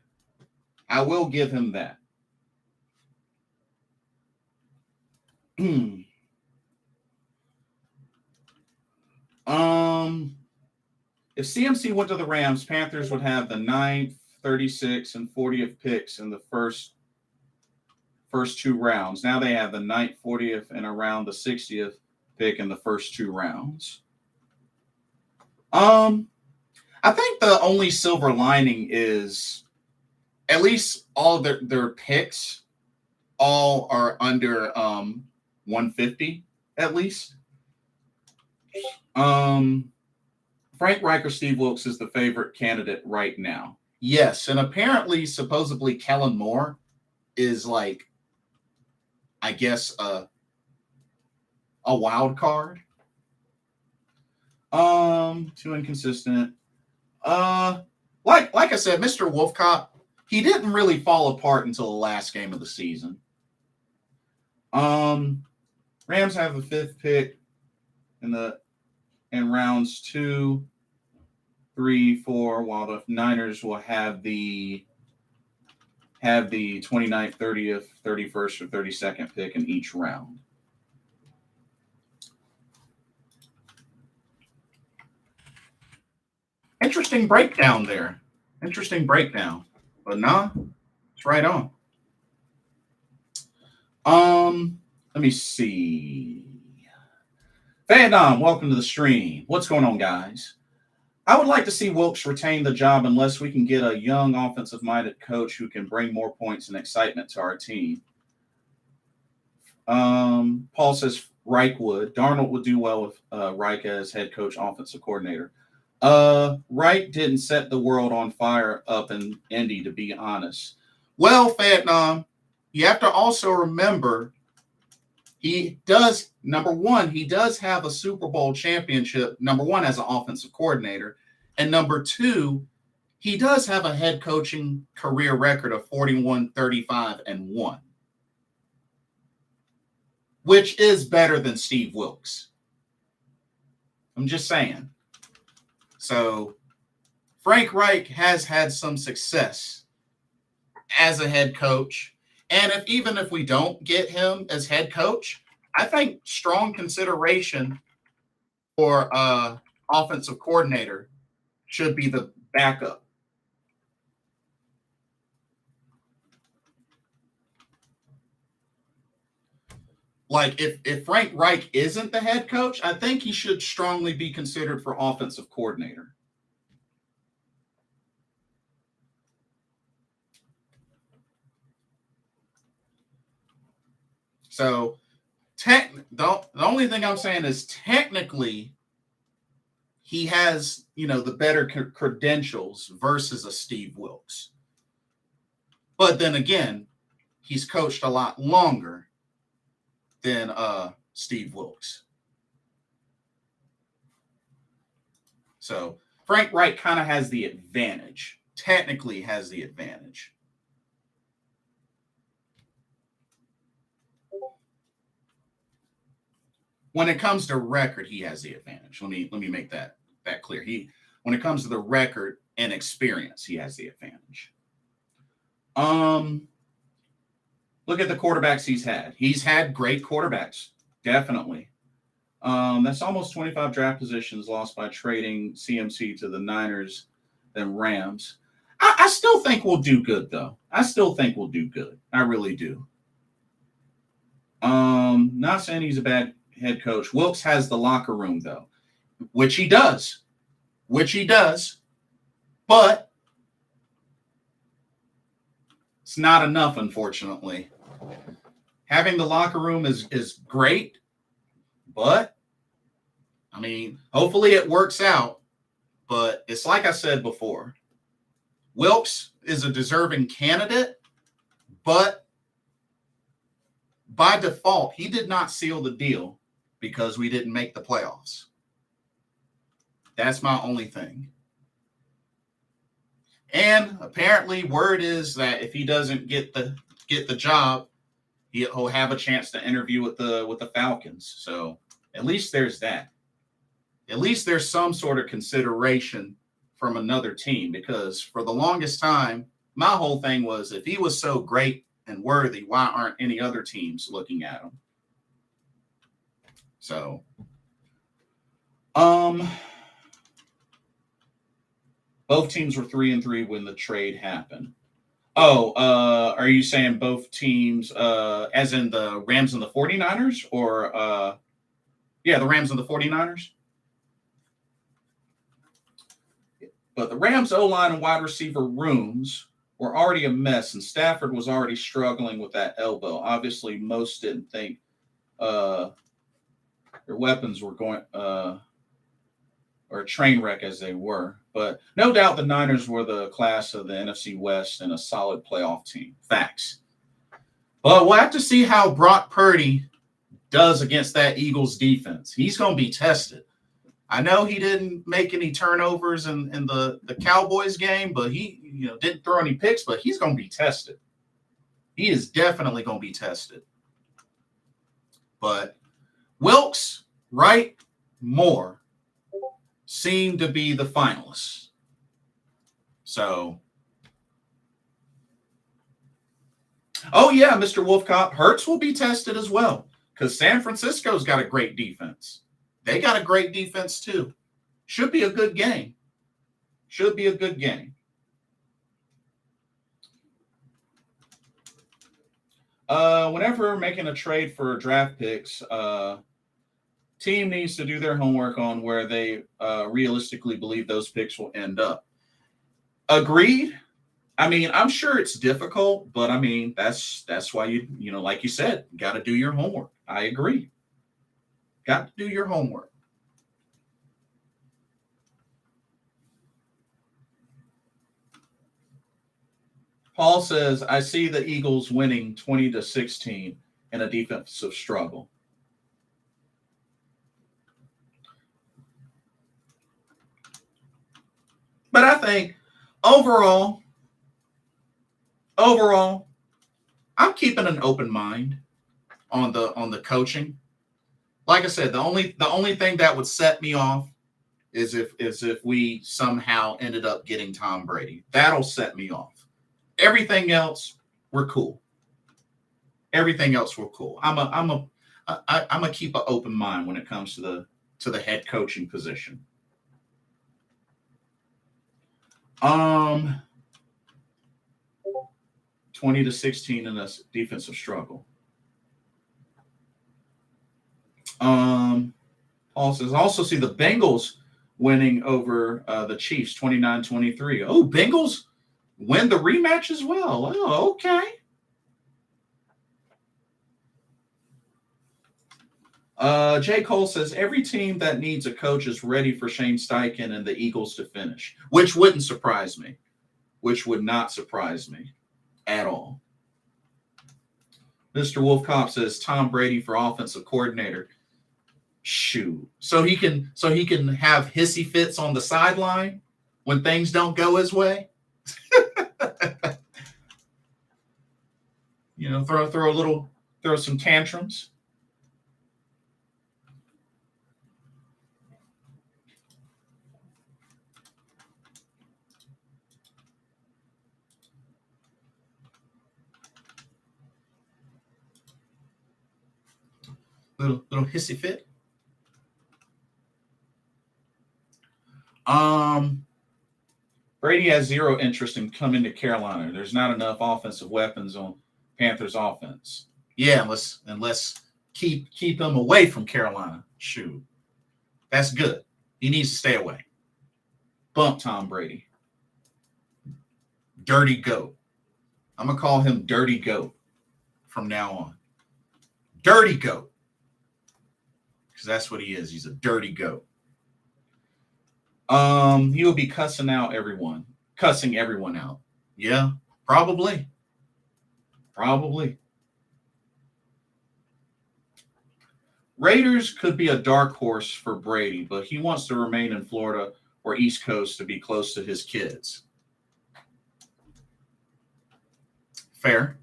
If CMC went to the Rams, Panthers would have the 9th, 36th, and 40th picks in the first 2 rounds. Now they have the 9th, 40th, and around the 60th pick in the first 2 rounds. I think the only silver lining is at least all of their picks all are under 150 at least. Frank Reich or Steve Wilkes is the favorite candidate right now. Yes, and apparently, supposedly, Kellen Moore is a wild card. Too inconsistent. Like I said, Mr. Wolfcott, he didn't really fall apart until the last game of the season. Rams have the 5th pick in rounds 2, 3, 4, while the Niners will have the 29th, 30th, 31st, or 32nd pick in each round. Interesting breakdown there. But nah, it's right on. Let me see. Vietnam, welcome to the stream. What's going on, guys? I would like to see Wilkes retain the job unless we can get a young offensive-minded coach who can bring more points and excitement to our team. Paul says Reich would. Darnold would do well with Reich as head coach, offensive coordinator. Reich didn't set the world on fire up in Indy, to be honest. Well, Vietnam, you have to also remember he does, number one, he does have a Super Bowl championship, number one, as an offensive coordinator. And number two, he does have a head coaching career record of 41, 35, and 1, which is better than Steve Wilks. I'm just saying. So Frank Reich has had some success as a head coach. And even if we don't get him as head coach, I think strong consideration for offensive coordinator should be the backup. Like if Frank Reich isn't the head coach, I think he should strongly be considered for offensive coordinator. So the only thing I'm saying is technically he has, the better credentials versus a Steve Wilks. But then again, he's coached a lot longer than Steve Wilks. So Frank Reich kind of has the advantage, technically has the advantage. When it comes to record, he has the advantage. Let me make that clear. When it comes to the record and experience, he has the advantage. Look at the quarterbacks he's had. He's had great quarterbacks, definitely. That's almost 25 draft positions lost by trading CMC to the Niners and Rams. I still think we'll do good, though. I still think we'll do good. I really do. Not saying he's a bad head coach. Wilks has the locker room, though, which he does. But it's not enough, unfortunately. Having the locker room is great, but I mean, hopefully it works out. But it's like I said before, Wilks is a deserving candidate, but by default, he did not seal the deal because we didn't make the playoffs. That's my only thing. And apparently, word is that if he doesn't get the job, he'll have a chance to interview with the Falcons. So at least there's that. At least there's some sort of consideration from another team, because for the longest time, my whole thing was, if he was so great and worthy, why aren't any other teams looking at him? So, both teams were 3-3 when the trade happened. Oh, are you saying both teams, as in the Rams and the 49ers, or the Rams and the 49ers? But the Rams O-line and wide receiver rooms were already a mess, and Stafford was already struggling with that elbow. Obviously, most didn't think their weapons were going or a train wreck as they were. But no doubt the Niners were the class of the NFC West and a solid playoff team. Facts. But we'll have to see how Brock Purdy does against that Eagles defense. He's going to be tested. I know he didn't make any turnovers in the Cowboys game, but he didn't throw any picks, but he's going to be tested. He is definitely going to be tested. But Wilks, Wright, Moore seem to be the finalists. So, oh yeah, Mr. Wolfcott, Hurts will be tested as well, because San Francisco's got a great defense. They got a great defense too. Should be a good game. Whenever making a trade for draft picks, team needs to do their homework on where they realistically believe those picks will end up. Agreed. I mean, I'm sure it's difficult, but I mean, that's why you like you said, got to do your homework. I agree. Got to do your homework. Paul says, I see the Eagles winning 20-16 in a defensive struggle. But I think overall, overall, I'm keeping an open mind on the coaching. Like I said, the only thing that would set me off is if we somehow ended up getting Tom Brady. That'll set me off. Everything else, we're cool. Everything else, we're cool. I'm a keep an open mind when it comes to the head coaching position. 20-16 in a defensive struggle. Also see the Bengals winning over the Chiefs 29-23. Oh, Bengals win the rematch as well. Oh, okay. J. Cole says every team that needs a coach is ready for Shane Steichen and the Eagles to finish, which wouldn't surprise me. Which would not surprise me at all. Mr. Wolfcop says Tom Brady for offensive coordinator. Shoot. So he can have hissy fits on the sideline when things don't go his way. Throw some tantrums. Little hissy fit. Brady has zero interest in coming to Carolina. There's not enough offensive weapons on Panthers offense. Yeah, unless keep him away from Carolina. Shoot. That's good. He needs to stay away. Bump Tom Brady. Dirty Goat. I'm going to call him Dirty Goat from now on. Dirty Goat. Because that's what he is. He's a dirty goat. He will be cussing everyone out. Yeah, probably. Raiders could be a dark horse for Brady, but he wants to remain in Florida or East Coast to be close to his kids. Fair.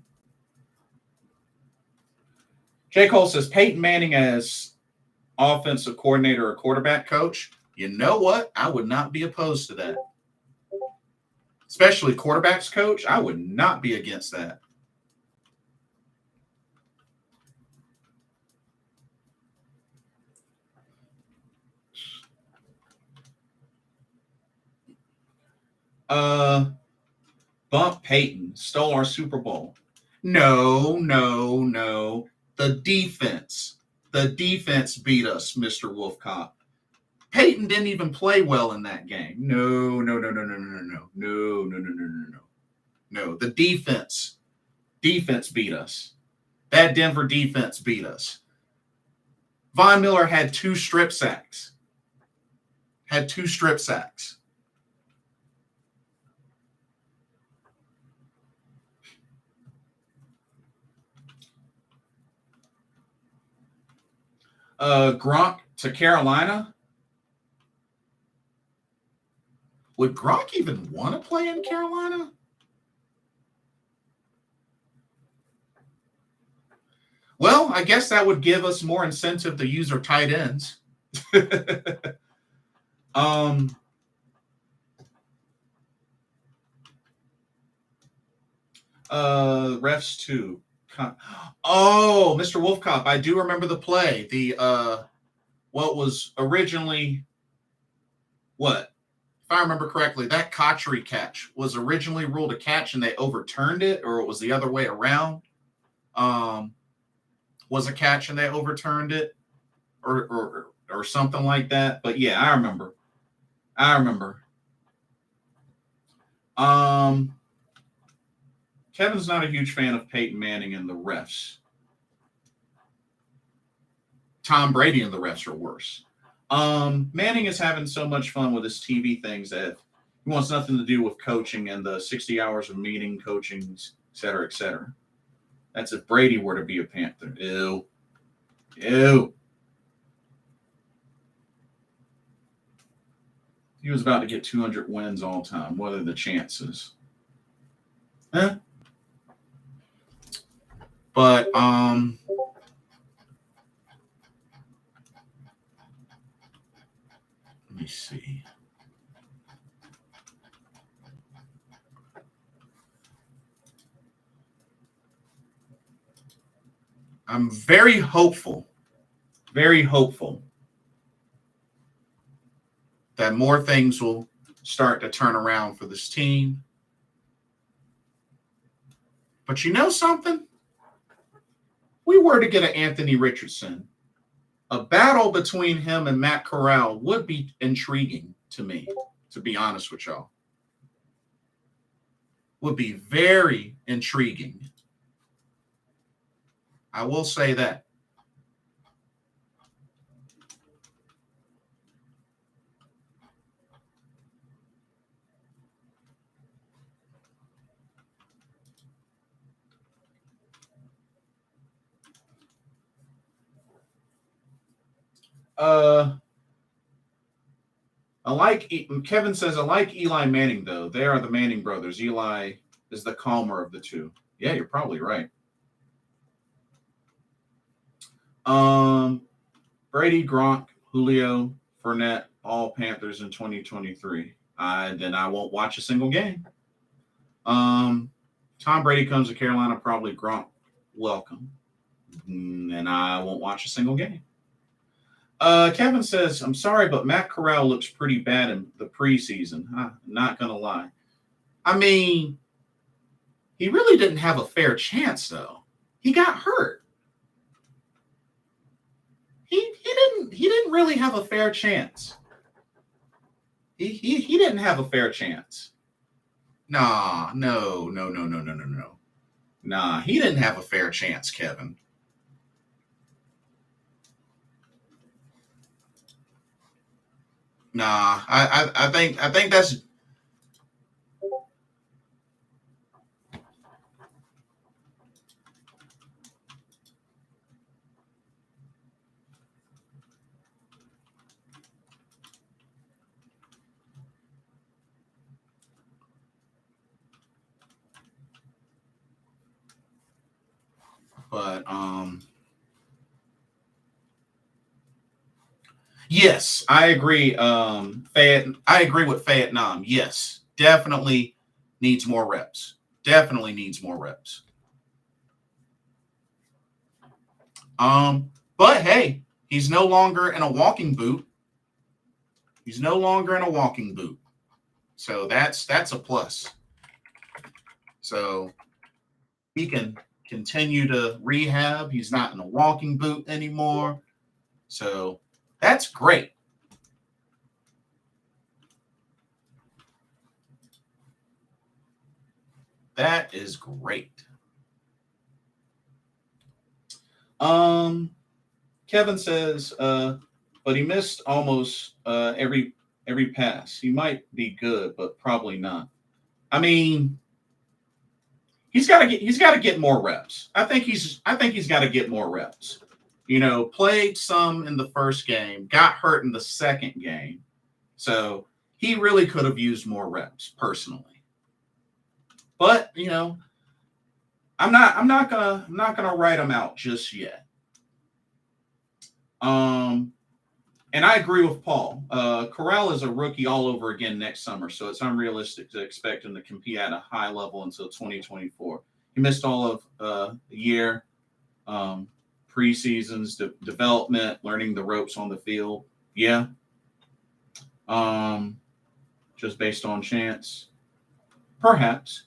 J. Cole says Peyton Manning as offensive coordinator or quarterback coach. You know what? I would not be opposed to that. Especially quarterbacks coach. I would not be against that. Bump Peyton stole our Super Bowl. No. The defense beat us, Mr. Wolfcop. Peyton didn't even play well in that game. No. No, the defense beat us. That Denver defense beat us. Von Miller had 2 strip sacks. Gronk to Carolina. Would Gronk even want to play in Carolina? Well, I guess that would give us more incentive to use our tight ends. Refs too. Oh, Mr. Wolfcop, I do remember the play. The what was originally what? If I remember correctly, that Cotchery catch was originally ruled a catch and they overturned it, or it was the other way around. Was a catch and they overturned it, or something like that. But yeah, I remember. Kevin's not a huge fan of Peyton Manning and the refs. Tom Brady and the refs are worse. Manning is having so much fun with his TV things that he wants nothing to do with coaching and the 60 hours of meeting, coaching, et cetera, et cetera. That's if Brady were to be a Panther. Ew. He was about to get 200 wins all time. What are the chances? Eh? But let me see. I'm very hopeful that more things will start to turn around for this team. But you know something? We were to get an Anthony Richardson. A battle between him and Matt Corral would be intriguing to me, to be honest with y'all. Would be very intriguing. I will say that. Kevin says, I like Eli Manning, though. They are the Manning brothers. Eli is the calmer of the two. Yeah, you're probably right. Brady, Gronk, Julio, Fournette, all Panthers in 2023. Then I won't watch a single game. Tom Brady comes to Carolina, probably Gronk, welcome. And I won't watch a single game. Kevin says, I'm sorry, but Matt Corral looks pretty bad in the preseason. I'm not going to lie. I mean, he really didn't have a fair chance, though. He got hurt. He didn't really have a fair chance. He didn't have a fair chance. No. Nah, he didn't have a fair chance, Kevin. Nah, I think that's. But yes, I agree. I agree with Vietnam. Yes, definitely needs more reps. Definitely needs more reps. But hey, he's no longer in a walking boot. He's no longer in a walking boot. So that's a plus. So he can continue to rehab. He's not in a walking boot anymore. So that's great. That is great. Kevin says, but he missed almost every pass. He might be good, but probably not. I mean, he's got to get more reps. I think he's got to get more reps. You know, played some in the first game, got hurt in the second game. So he really could have used more reps personally. But, you know, I'm not gonna write him out just yet. And I agree with Paul. Corral is a rookie all over again next summer, so it's unrealistic to expect him to compete at a high level until 2024. He missed all of the year, preseasons, development, learning the ropes on the field. Yeah. Just based on chance, perhaps.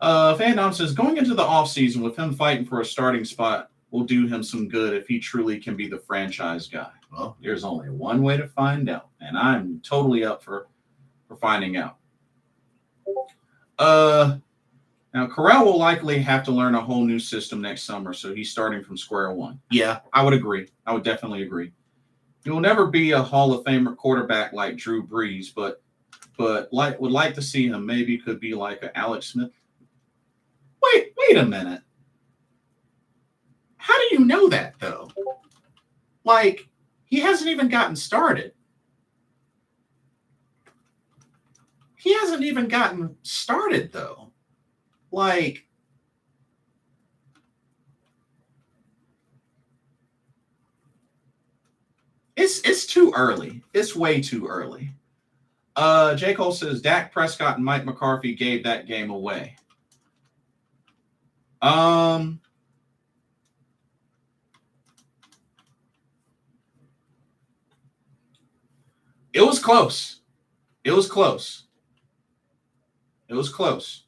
Fandom says, going into the offseason with him fighting for a starting spot will do him some good if he truly can be the franchise guy. Well, there's only one way to find out, and I'm totally up for finding out. Now, Corral will likely have to learn a whole new system next summer, so he's starting from square one. Yeah, I would agree. I would definitely agree. He will never be a Hall of Famer quarterback like Drew Brees, but would like to see him. Maybe could be like a Alex Smith. Wait a minute. How do you know that, though? Like, he hasn't even gotten started. he hasn't even gotten started though. Like, it's too early. It's way too early. J. Cole says Dak Prescott and Mike McCarthy gave that game away. Um, it was close. It was close. It was close.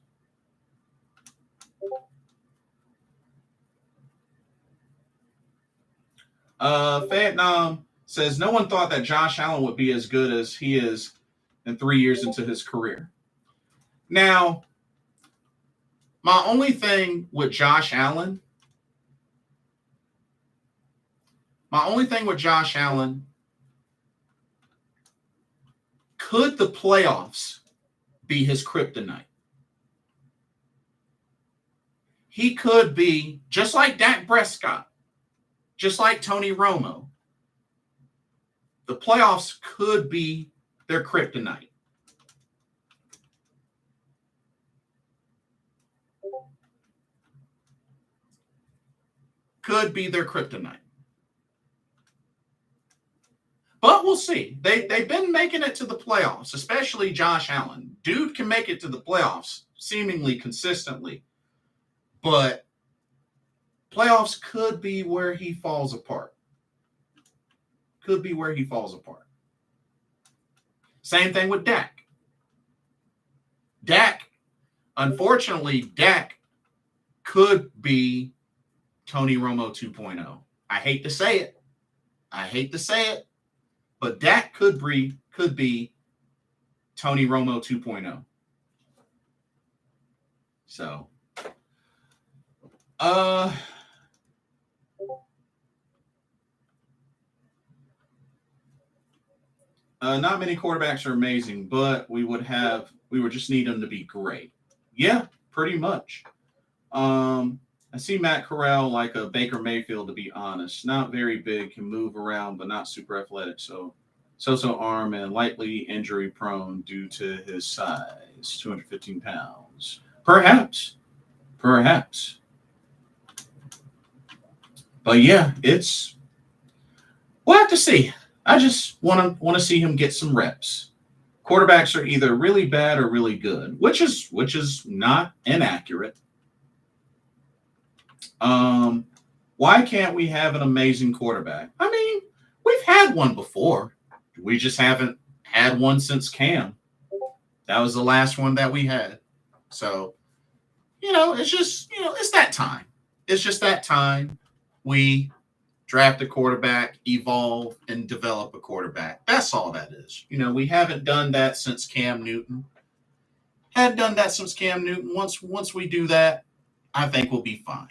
Vietnam says no one thought that Josh Allen would be as good as he is in 3 years into his career. Now, my only thing with Josh Allen, could the playoffs be his kryptonite? He could be just like Dak Prescott, just like Tony Romo. The playoffs could be their kryptonite. Could be their kryptonite. But we'll see. They've been making it to the playoffs, especially Josh Allen. Dude can make it to the playoffs seemingly consistently. But playoffs could be where he falls apart. Could be where he falls apart. Same thing with Dak. Unfortunately, Dak could be Tony Romo 2.0. I hate to say it. But Dak could be Tony Romo 2.0. So, not many quarterbacks are amazing, but we would just need them to be great. Yeah, pretty much. I see Matt Corral like a Baker Mayfield, to be honest. Not very big, can move around, but not super athletic. So arm and lightly injury prone due to his size, 215 pounds. Perhaps. But yeah, we'll have to see. I just want to see him get some reps. Quarterbacks are either really bad or really good, which is not inaccurate. Why can't we have an amazing quarterback? I mean, we've had one before. We just haven't had one since Cam. That was the last one that we had. So, it's just, it's that time. It's just that time we draft a quarterback, evolve, and develop a quarterback. That's all that is. We haven't done that since Cam Newton. Once we do that, I think we'll be fine.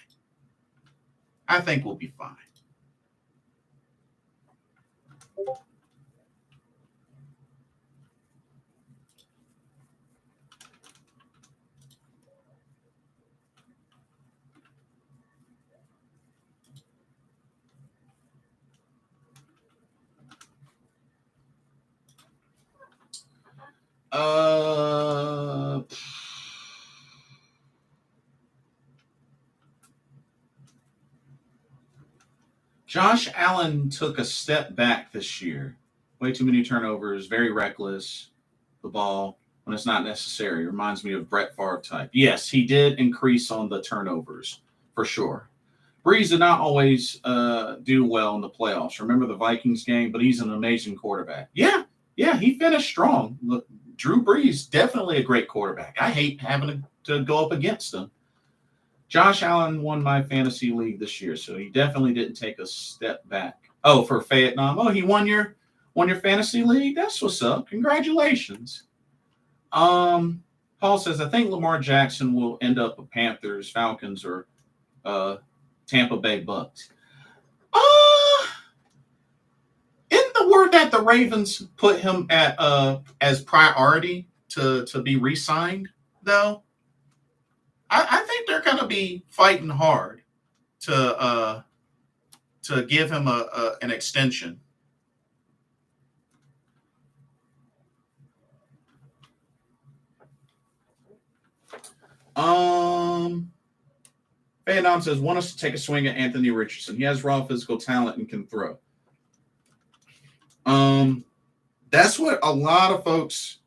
Josh Allen took a step back this year. Way too many turnovers, very reckless. The ball when it's not necessary. Reminds me of Brett Favre type. Yes, he did increase on the turnovers for sure. Breeze did not always do well in the playoffs. Remember the Vikings game, but he's an amazing quarterback. Yeah, he finished strong. Look, Drew Brees, definitely a great quarterback. I hate having to go up against him. Josh Allen won my fantasy league this year, so he definitely didn't take a step back. Oh, for Vietnam. Oh, he won your fantasy league? That's what's up. Congratulations. Paul says, I think Lamar Jackson will end up with Panthers, Falcons, or Tampa Bay Bucks. Isn't the word that the Ravens put him at as priority to be re-signed, though? I think they're going to be fighting hard to give him an extension. Vietnam says, want us to take a swing at Anthony Richardson. He has raw physical talent and can throw. That's what a lot of folks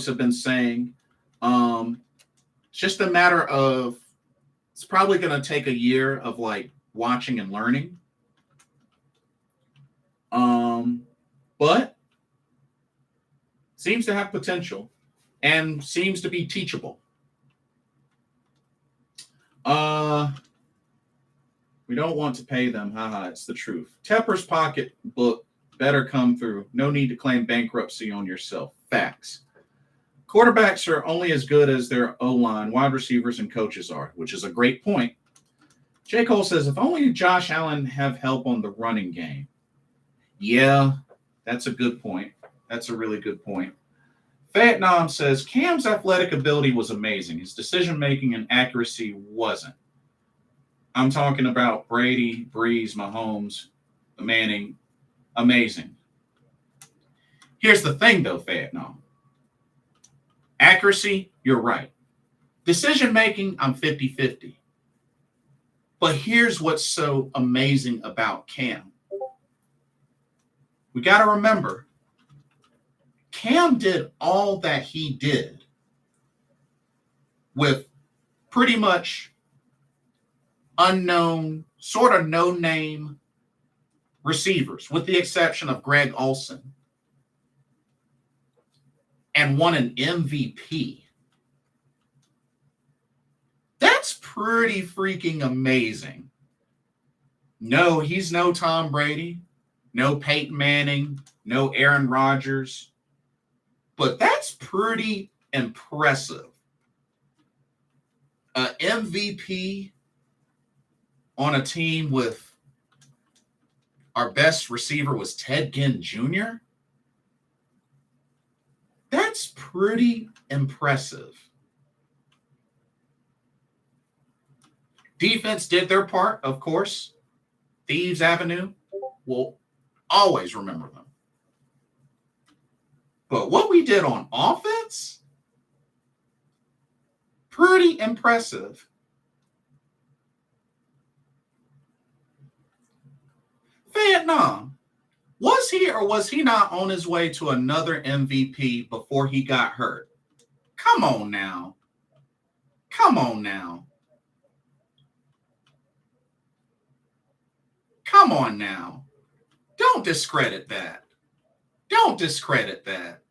have been saying. It's just a matter of, it's probably going to take a year of like watching and learning. But seems to have potential and seems to be teachable. We don't want to pay them. Haha, it's the truth. Tepper's pocketbook better come through. No need to claim bankruptcy on yourself. Facts. Quarterbacks are only as good as their O-line, wide receivers, and coaches are, which is a great point. J. Cole says, if only Josh Allen have help on the running game. Yeah, that's a good point. That's a really good point. Vietnam says, Cam's athletic ability was amazing. His decision-making and accuracy wasn't. I'm talking about Brady, Breeze, Mahomes, Manning. Amazing. Here's the thing, though, Vietnam. Accuracy, you're right. Decision-making, I'm 50-50. But here's what's so amazing about Cam. We got to remember, Cam did all that he did with pretty much unknown, sort of no-name receivers, with the exception of Greg Olsen, and won an MVP. That's pretty freaking amazing. No, he's no Tom Brady, no Peyton Manning, no Aaron Rodgers, but that's pretty impressive. An MVP on a team with our best receiver was Ted Ginn Jr. That's pretty impressive. Defense did their part, of course. Thieves Avenue will always remember them. But what we did on offense, pretty impressive. Vietnam, was he or was he not on his way to another MVP before he got hurt? Come on now. Come on now. Come on now. Don't discredit that. Don't discredit that.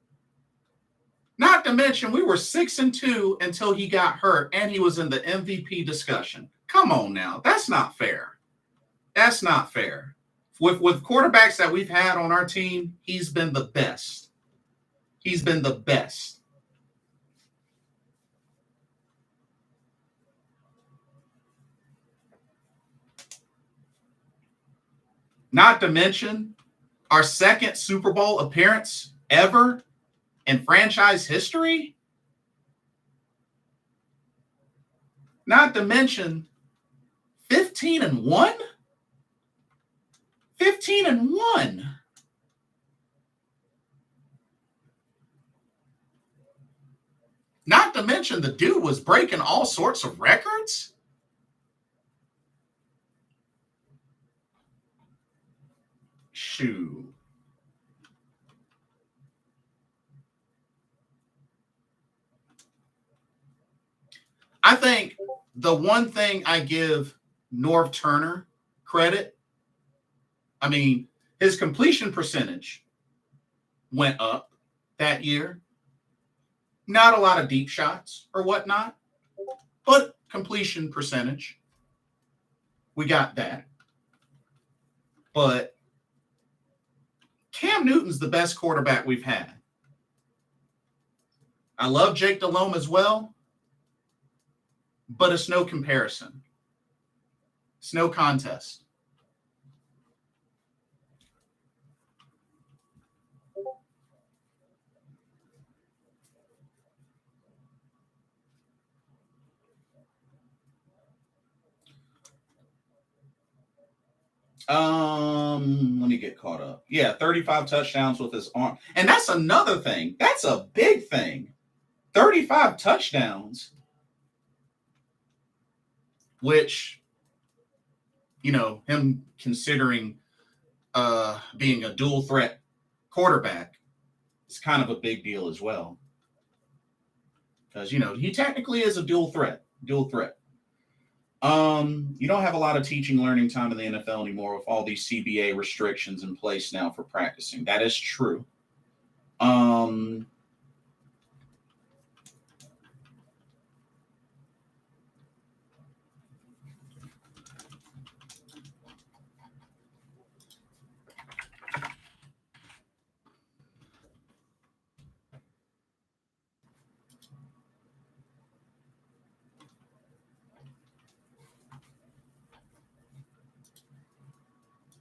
Not to mention, we were 6-2 until he got hurt and he was in the MVP discussion. Come on now. That's not fair. That's not fair. With quarterbacks that we've had on our team, he's been the best. He's been the best. Not to mention, our second Super Bowl appearance ever in franchise history. Not to mention 15-1. 15-1. Not to mention the dude was breaking all sorts of records. Shoot. I think the one thing I give Norv Turner credit, I mean, his completion percentage went up that year. Not a lot of deep shots or whatnot, but completion percentage. We got that. But Cam Newton's the best quarterback we've had. I love Jake Delhomme as well, but it's no comparison. It's no contest. Let me get caught up. Yeah, 35 touchdowns with his arm. And that's another thing. That's a big thing. 35 touchdowns, which, him considering being a dual threat quarterback is kind of a big deal as well. Because, he technically is a dual threat. You don't have a lot of teaching learning time in the NFL anymore with all these CBA restrictions in place now for practicing. That is true.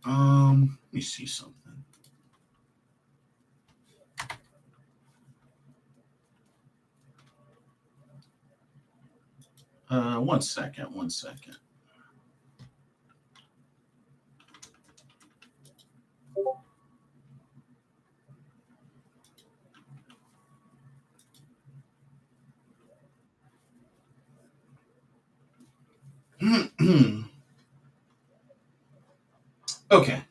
Let me see something. One second. Okay.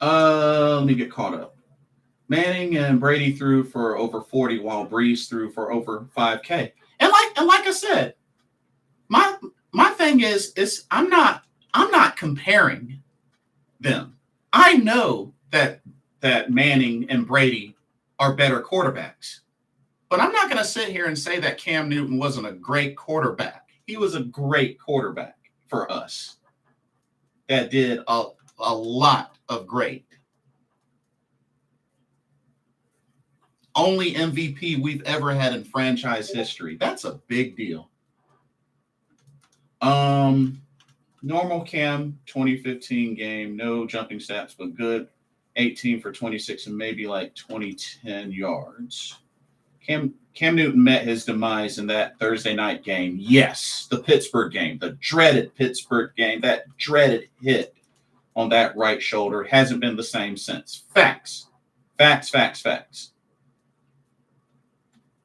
Let me get caught up. Manning and Brady threw for over 40, while Breeze threw for over 5K. And like I said, my thing is I'm not comparing them. I know that Manning and Brady are better quarterbacks, but I'm not going to sit here and say that Cam Newton wasn't a great quarterback. He was a great quarterback for us that did a lot of great. Only MVP we've ever had in franchise history. That's a big deal. Normal Cam 2015 game, no jumping stats, but good 18 for 26 and maybe like 2010 yards. Cam Newton met his demise in that Thursday night game. Yes, the Pittsburgh game, the dreaded Pittsburgh game, that dreaded hit on that right shoulder hasn't been the same since. Facts.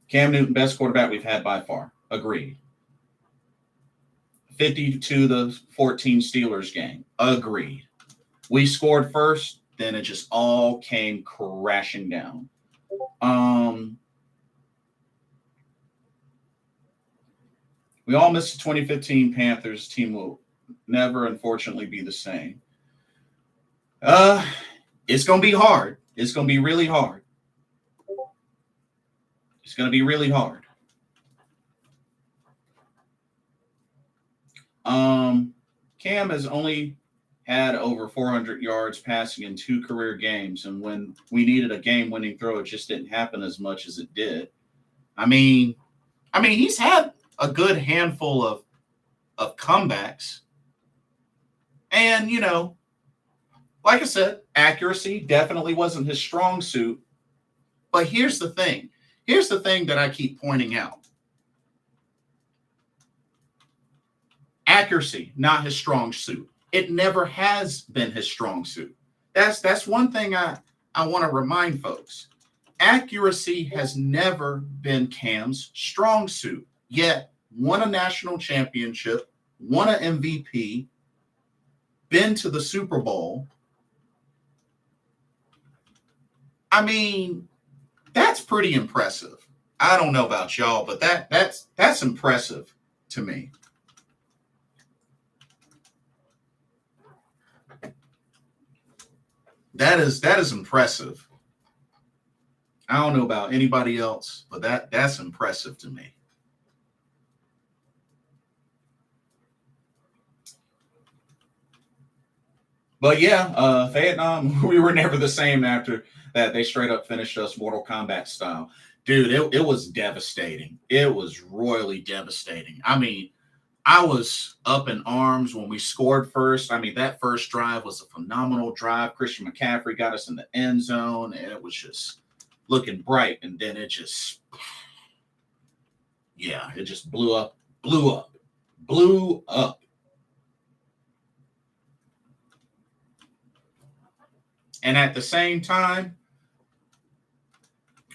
Cam Newton, best quarterback we've had by far. Agreed. 52 the 14 Steelers game. Agreed. We scored first, then it just all came crashing down. We all missed the 2015 Panthers. Team will never, unfortunately, be the same. It's going to be hard. It's going to be really hard. Cam has only had over 400 yards passing in 2 career games, and when we needed a game-winning throw, it just didn't happen as much as it did. I mean, he's had a good handful of comebacks, and like I said, accuracy definitely wasn't his strong suit. But here's the thing that I keep pointing out. Accuracy, not his strong suit. It never has been his strong suit. That's one thing I want to remind folks. Accuracy has never been Cam's strong suit. Yet, won a national championship, won an MVP, been to the Super Bowl. I mean, that's pretty impressive. I don't know about y'all, but that's impressive to me. That is impressive. I don't know about anybody else, but that's impressive to me. But yeah, Vietnam, we were never the same after that. They straight up finished us Mortal Kombat style. Dude, it was devastating. It was royally devastating. I mean, I was up in arms when we scored first. I mean, that first drive was a phenomenal drive. Christian McCaffrey got us in the end zone, and it was just looking bright. And then it just blew up. And at the same time,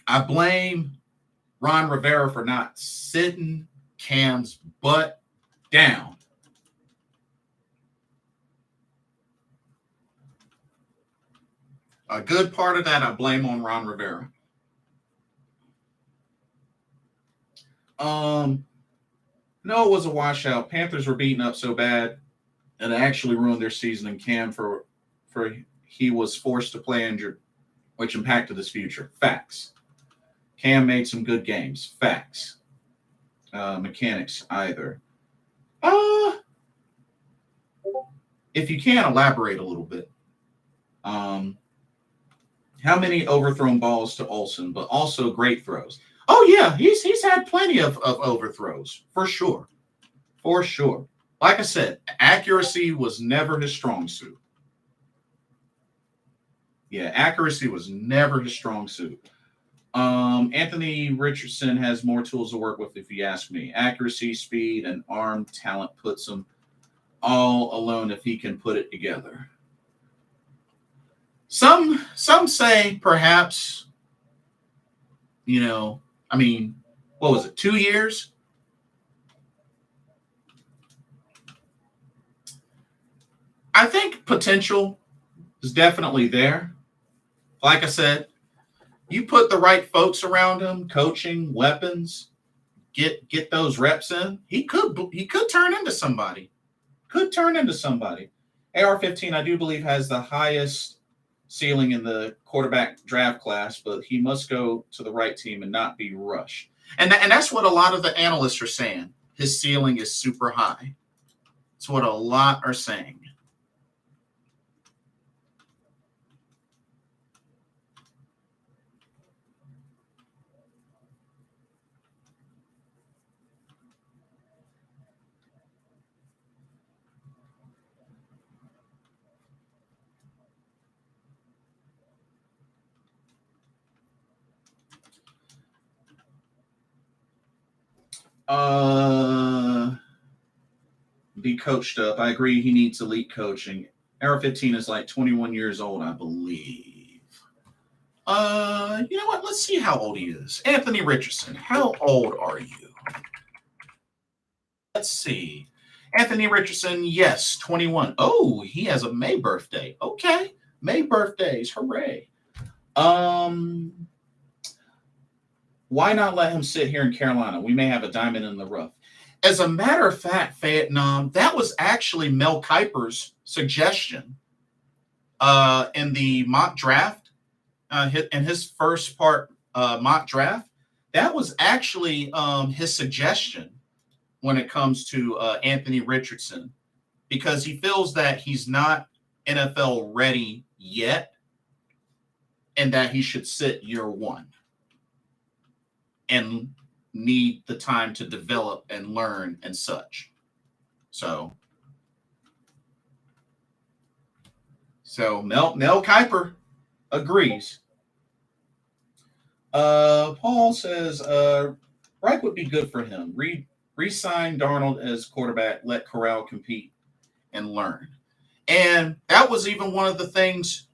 I blame Ron Rivera for not sitting Cam's butt down. A good part of that I blame on Ron Rivera. No, it was a washout. Panthers were beaten up so bad, and it actually ruined their season. And Cam for he was forced to play injured, which impacted his future. Facts. Cam made some good games. Facts. Mechanics either. If you can elaborate a little bit. How many overthrown balls to Olsen, but also great throws. Oh yeah, he's had plenty of overthrows for sure. For sure. Like I said, accuracy was never his strong suit. Yeah, accuracy was never his strong suit. Anthony Richardson has more tools to work with, if you ask me. Accuracy, speed, and arm talent puts him all alone if he can put it together. Some say perhaps, what was it, 2 years? I think potential is definitely there. Like I said, you put the right folks around him, coaching, weapons, get those reps in. He could turn into somebody. AR-15, I do believe, has the highest ceiling in the quarterback draft class, but he must go to the right team and not be rushed. And that's what a lot of the analysts are saying. His ceiling is super high. That's what a lot are saying. Be coached up. I agree. He needs elite coaching. AR-15 is like 21 years old, I believe. You know what? Let's see how old he is. Anthony Richardson, how old are you? Let's see. Anthony Richardson, yes, 21. Oh, he has a May birthday. Okay. May birthdays. Hooray. Why not let him sit here in Carolina? We may have a diamond in the rough. As a matter of fact, Vietnam, that was actually Mel Kiper's suggestion in the mock draft, in his first part mock draft. That was actually his suggestion when it comes to Anthony Richardson, because he feels that he's not NFL ready yet and that he should sit year one and need the time to develop and learn and such. So Mel Kiper agrees. Paul says Reich would be good for him. Re-sign Darnold as quarterback, let Corral compete and learn. And that was even one of the things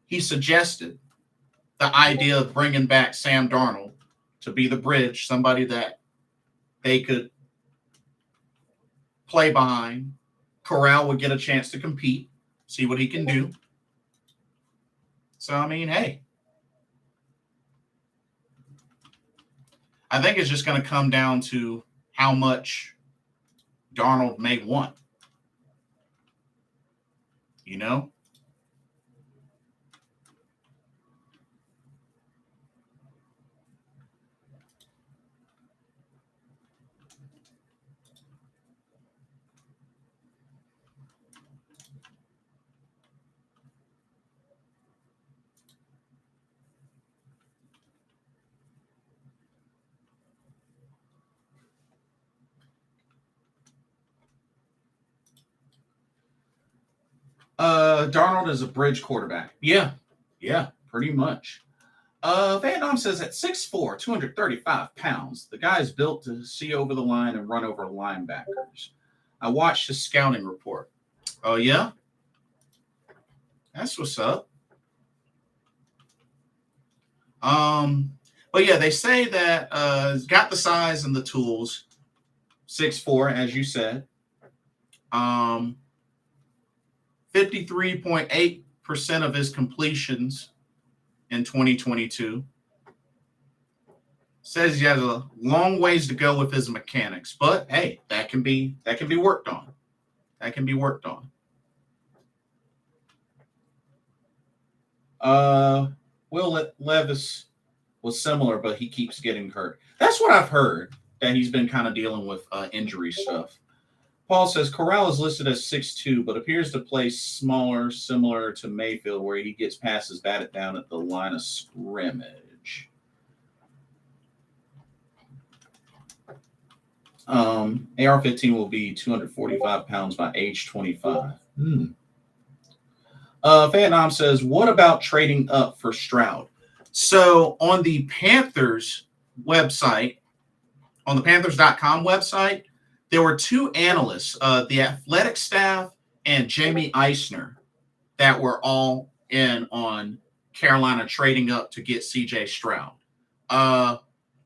he suggested, the idea of bringing back Sam Darnold to be the bridge, somebody that they could play behind. Corral would get a chance to compete, see what he can do. So, I mean, hey. I think it's just going to come down to how much Darnold may want. You know? Darnold is a bridge quarterback. Yeah, pretty much. Van Dam says at 6'4", 235 pounds, the guy is built to see over the line and run over linebackers. I watched his scouting report. Oh, yeah? That's what's up. But yeah, they say that got the size and the tools. 6'4", as you said. 53.8% of his completions in 2022. Says he has a long ways to go with his mechanics, but hey, that can be worked on. That can be worked on. Will Levis was similar, but he keeps getting hurt. That's what I've heard, that he's been kind of dealing with injury stuff. Paul says Corral is listed as 6'2", but appears to play smaller, similar to Mayfield, where he gets passes batted down at the line of scrimmage. AR-15 will be 245 pounds by age 25. Vietnam says, what about trading up for Stroud? So on the Panthers website, on the Panthers.com website, there were two analysts, the athletic staff and Jamie Eisner, that were all in on Carolina trading up to get CJ Stroud.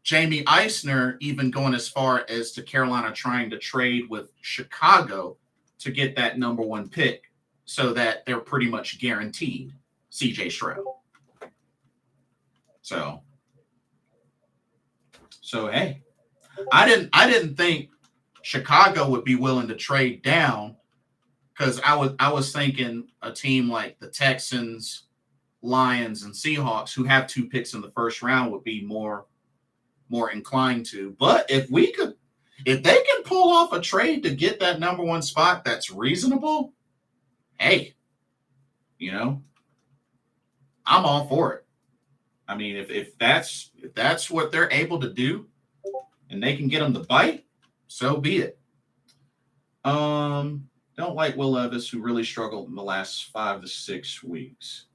Jamie Eisner even going as far as to Carolina trying to trade with Chicago to get that number one pick so that they're pretty much guaranteed CJ Stroud. So hey, I didn't think Chicago would be willing to trade down, because I was thinking a team like the Texans, Lions, and Seahawks, who have 2 picks in the first round, would be more inclined to. But if they can pull off a trade to get that number one spot that's reasonable, hey, I'm all for it. I mean, if that's what they're able to do and they can get them to bite, so be it. Don't like Will Levis, who really struggled in the last 5 to 6 weeks.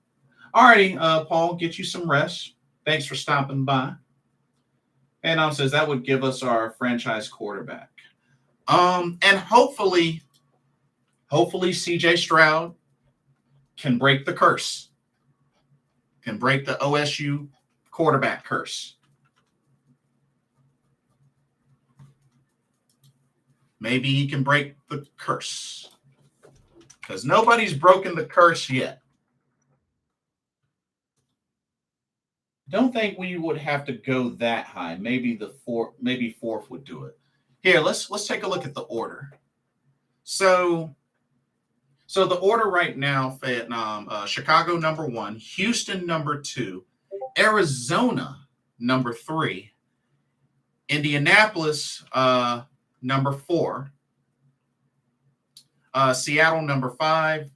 Alrighty, Paul, get you some rest. Thanks for stopping by. And says that would give us our franchise quarterback. And hopefully CJ Stroud can break the curse. Can break the OSU quarterback curse. Maybe he can break the curse, because nobody's broken the curse yet. Don't think we would have to go that high. Maybe fourth would do it. Here, let's take a look at the order. So the order right now: Vietnam, Chicago number 1, Houston number 2, Arizona number 3, Indianapolis number 4, Seattle number 5,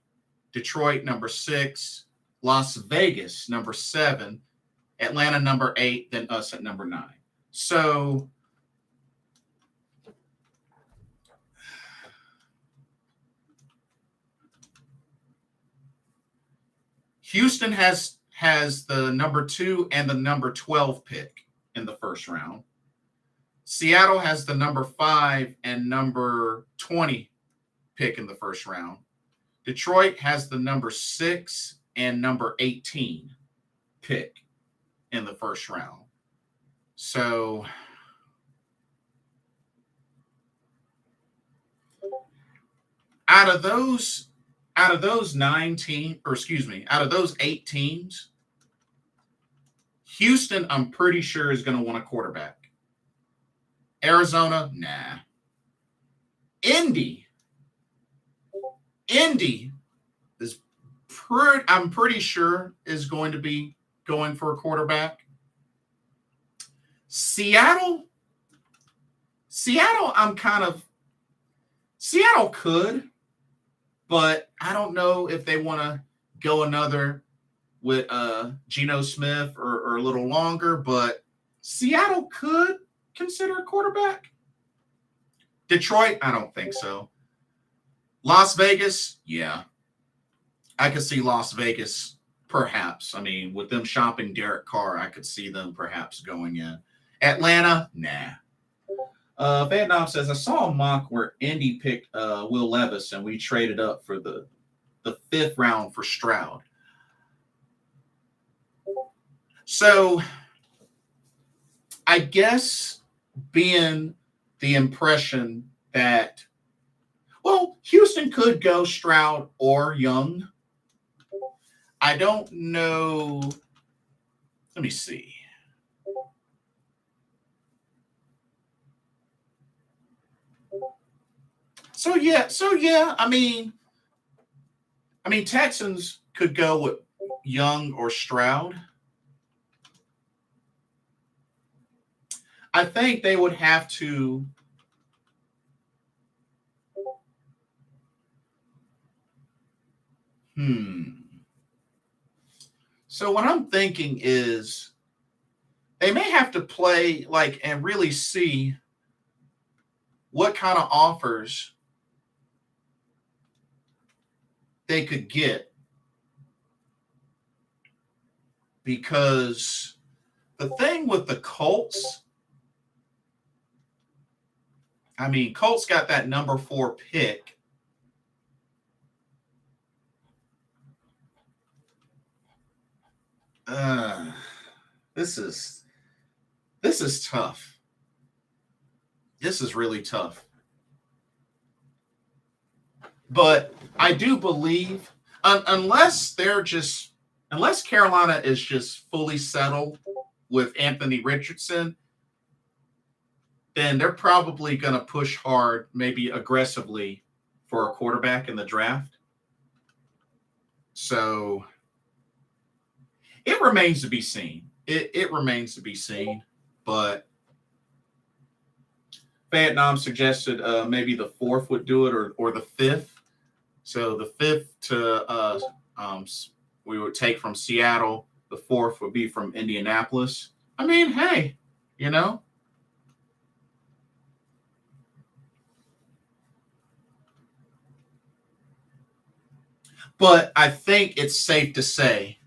Detroit number 6, Las Vegas number 7, Atlanta number 8, then us at number 9. So Houston has the number 2 and the number 12 pick in the first round. Seattle has the number 5 and number 20 pick in the first round. Detroit has the number 6 and number 18 pick in the first round. So out of those 8 teams, Houston, I'm pretty sure, is going to want a quarterback. Arizona, nah. Indy is I'm pretty sure is going to be going for a quarterback. Seattle, Seattle could, but I don't know if they want to go another with Geno Smith or a little longer, but Seattle could consider a quarterback. Detroit, I don't think so. Las Vegas, yeah. I could see Las Vegas, perhaps. I mean, with them shopping Derek Carr, I could see them perhaps going in. Atlanta, nah. Vietnam says, I saw a mock where Indy picked Will Levis and we traded up for the the 5th round for Stroud. So I guess being the impression that, well, Houston could go Stroud or Young. I don't know. Let me see. So yeah. I mean, Texans could go with Young or Stroud. I think they would have to. So what I'm thinking is they may have to play like and really see what kind of offers they could get, because the thing with the Colts, I mean, Colts got that number 4 pick. This is tough. This is really tough. But I do believe, unless Carolina is just fully settled with Anthony Richardson, then they're probably going to push hard, maybe aggressively, for a quarterback in the draft. So it remains to be seen. It remains to be seen. But Vietnam suggested maybe the 4th would do it, or the 5th. So the 5th we would take from Seattle. The 4th would be from Indianapolis. I mean, hey, you know. But I think it's safe to say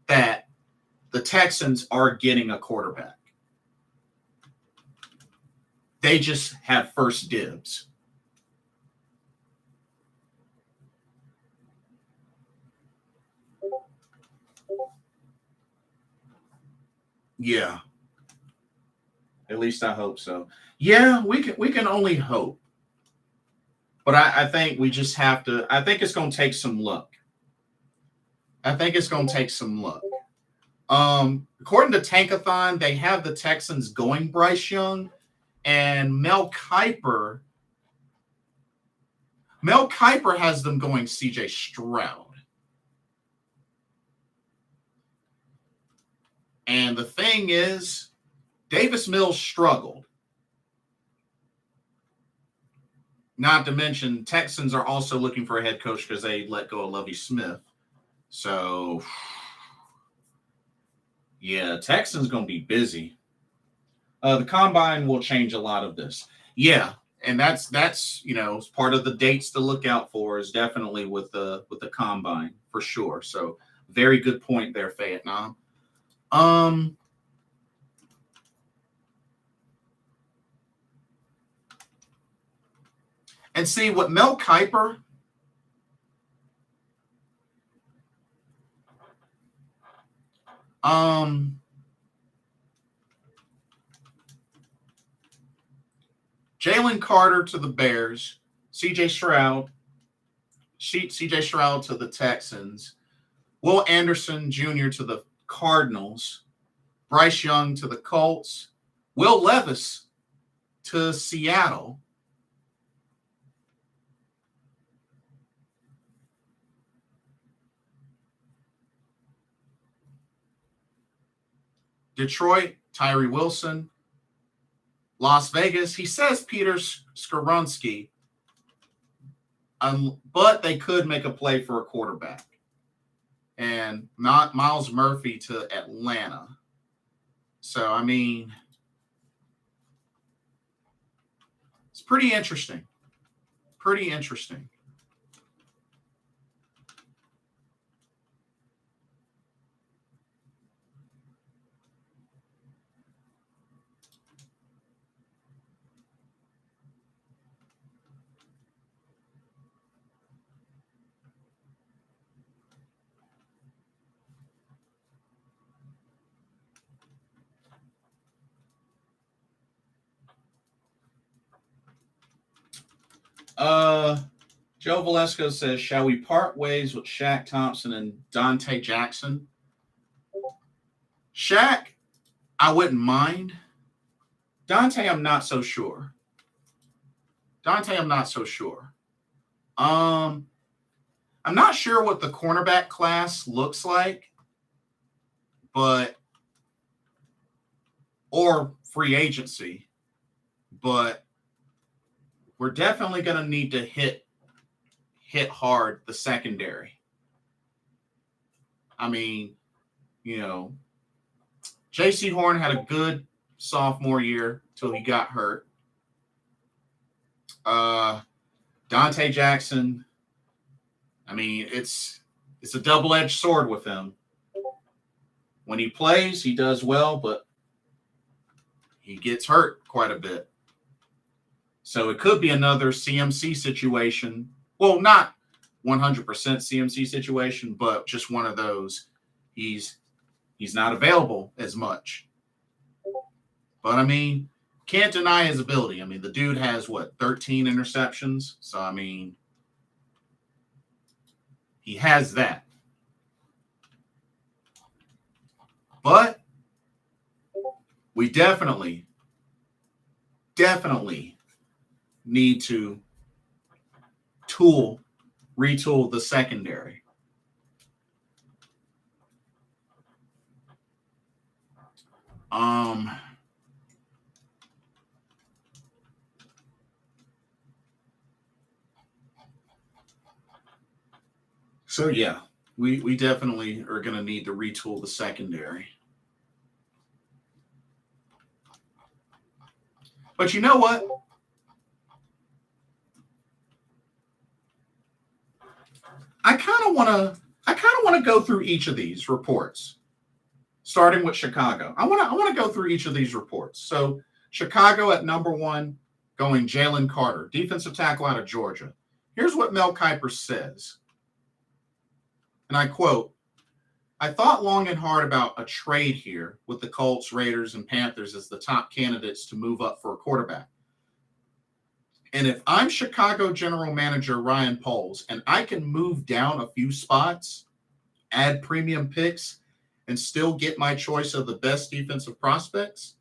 that the Texans are getting a quarterback. They just have first dibs. Yeah. At least I hope so. Yeah, we can only hope. But I think we just have to. I think it's going to take some luck. According to Tankathon, they have the Texans going Bryce Young and Mel Kiper. Mel Kiper has them going CJ Stroud. And the thing is, Davis Mills struggled. Not to mention, Texans are also looking for a head coach because they let go of Lovie Smith. So, yeah, Texans going to be busy. The combine will change a lot of this. Yeah, and that's part of the dates to look out for is definitely with the combine for sure. So, very good point there, Vietnam. And see what Mel Kiper. Jalen Carter to the Bears, CJ Stroud to the Texans, Will Anderson Jr. to the Cardinals, Bryce Young to the Colts, Will Levis to Seattle, Detroit, Tyree Wilson, Las Vegas, he says Peter Skoronski, but they could make a play for a quarterback. And not Miles Murphy to Atlanta. So, I mean, it's pretty interesting. Pretty interesting. Joe Valesco says, shall we part ways with Shaq Thompson and Dante Jackson? Shaq, I wouldn't mind. Dante, I'm not so sure. I'm not sure what the cornerback class looks like, or free agency, but we're definitely going to need to hit hard the secondary. I mean, J.C. Horn had a good sophomore year till he got hurt. Dante Jackson, I mean, it's a double-edged sword with him. When he plays, he does well, but he gets hurt quite a bit. So it could be another CMC situation. Well, not 100% CMC situation, but just one of those. He's not available as much. But, I mean, can't deny his ability. I mean, the dude has, 13 interceptions? So, I mean, he has that. But we definitely need to retool the secondary. So yeah, we definitely are going to need to retool the secondary. But you know what? I kind of want to go through each of these reports, starting with Chicago. I want to go through each of these reports. So Chicago at number 1, going Jalen Carter, defensive tackle out of Georgia. Here's what Mel Kiper says, and I quote, "I thought long and hard about a trade here with the Colts, Raiders, and Panthers as the top candidates to move up for a quarterback. And if I'm Chicago general manager Ryan Poles and I can move down a few spots, add premium picks, and still get my choice of the best defensive prospects,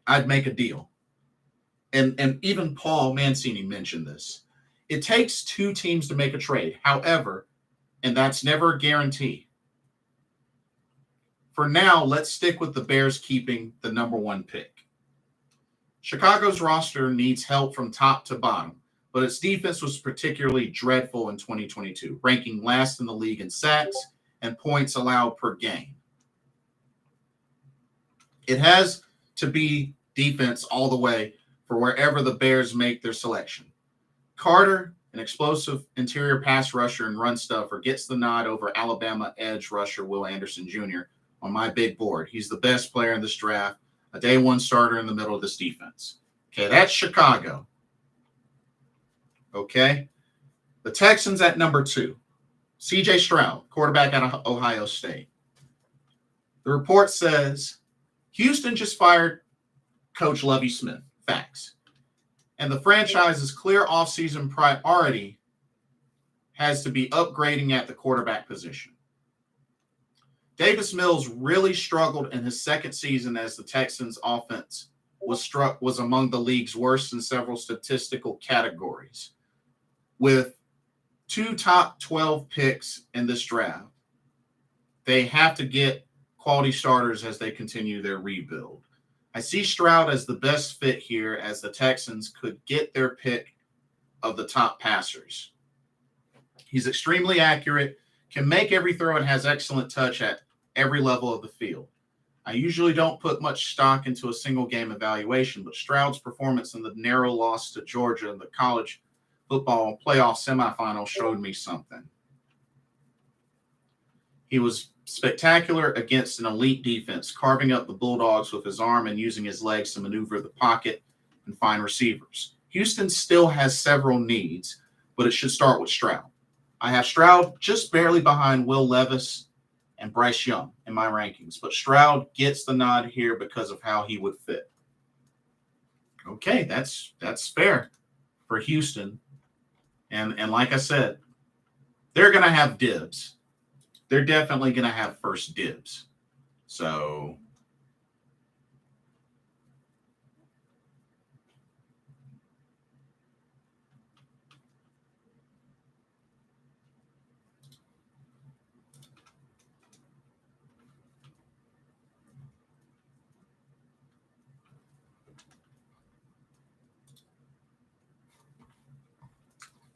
I'd make a deal." And even Paul Mancini mentioned this. It takes 2 teams to make a trade. However, and that's never a guarantee. For now, let's stick with the Bears keeping the number 1 pick. Chicago's roster needs help from top to bottom, but its defense was particularly dreadful in 2022, ranking last in the league in sacks and points allowed per game. It has to be defense all the way for wherever the Bears make their selection. Carter, an explosive interior pass rusher and run stuffer, gets the nod over Alabama edge rusher Will Anderson Jr. on my big board. He's the best player in this draft, a day 1 starter in the middle of this defense. Okay, that's Chicago. Okay. The Texans at number 2. C.J. Stroud, quarterback out of Ohio State. The report says Houston just fired Coach Lovie Smith. Facts. And the franchise's clear offseason priority has to be upgrading at the quarterback position. Davis Mills really struggled in his second season as the Texans' offense was among the league's worst in several statistical categories. With 2 top 12 picks in this draft, they have to get quality starters as they continue their rebuild. I see Stroud as the best fit here, as the Texans could get their pick of the top passers. He's extremely accurate, can make every throw, and has excellent touch at every level of the field. I usually don't put much stock into a single game evaluation, but Stroud's performance in the narrow loss to Georgia in the college football playoff semifinal showed me something. He was spectacular against an elite defense, carving up the Bulldogs with his arm and using his legs to maneuver the pocket and find receivers. Houston still has several needs, but it should start with Stroud. I have Stroud just barely behind Will Levis and Bryce Young in my rankings, but Stroud gets the nod here because of how he would fit. Okay, that's fair for Houston. And like I said, they're going to have dibs. They're definitely going to have first dibs. So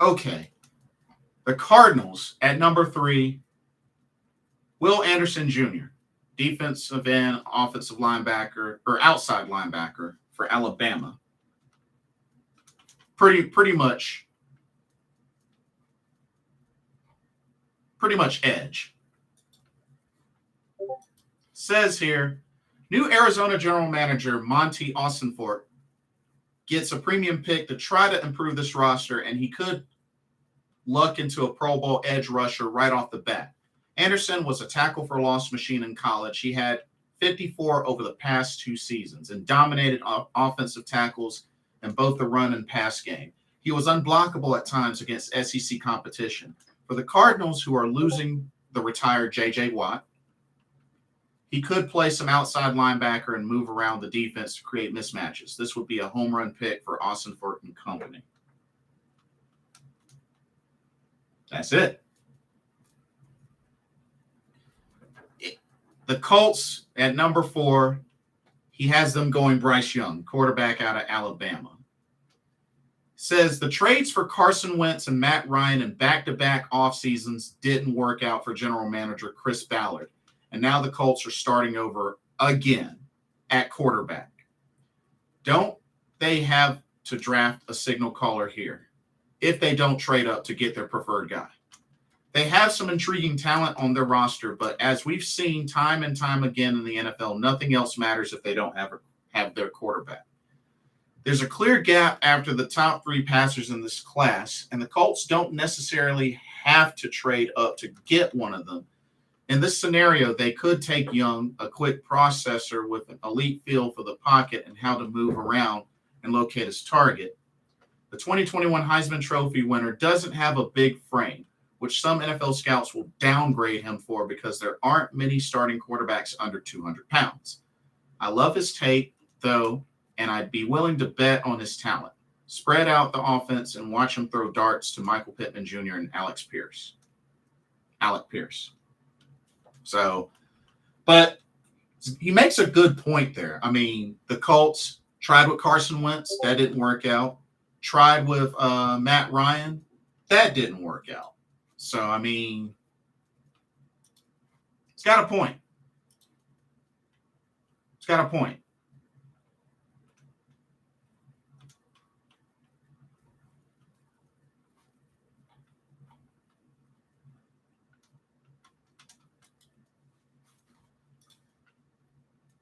okay. The Cardinals at number 3, Will Anderson Jr., defensive end, offensive linebacker, or outside linebacker for Alabama. Pretty much edge. Says here, new Arizona general manager Monty Austinfort gets a premium pick to try to improve this roster, and he could luck into a Pro Bowl edge rusher right off the bat. Anderson was a tackle for loss machine in college. He had 54 over the past 2 seasons and dominated offensive tackles in both the run and pass game. He was unblockable at times against SEC competition. For the Cardinals, who are losing the retired J.J. Watt, he could play some outside linebacker and move around the defense to create mismatches. This would be a home run pick for Austinfort and company. That's it. The Colts at number 4, he has them going Bryce Young, quarterback out of Alabama. Says the trades for Carson Wentz and Matt Ryan in back-to-back off seasons didn't work out for general manager Chris Ballard. And now the Colts are starting over again at quarterback. Don't they have to draft a signal caller here if they don't trade up to get their preferred guy? They have some intriguing talent on their roster, but as we've seen time and time again in the NFL, nothing else matters if they don't have their quarterback. There's a clear gap after the top 3 passers in this class, and the Colts don't necessarily have to trade up to get one of them. In this scenario, they could take Young, a quick processor with an elite feel for the pocket and how to move around and locate his target. The 2021 Heisman Trophy winner doesn't have a big frame, which some NFL scouts will downgrade him for because there aren't many starting quarterbacks under 200 pounds. I love his tape, though, and I'd be willing to bet on his talent. Spread out the offense and watch him throw darts to Michael Pittman Jr. and Alec Pierce. So, but he makes a good point there. I mean, the Colts tried with Carson Wentz. That didn't work out. Tried with Matt Ryan. That didn't work out. So, I mean, it's got a point.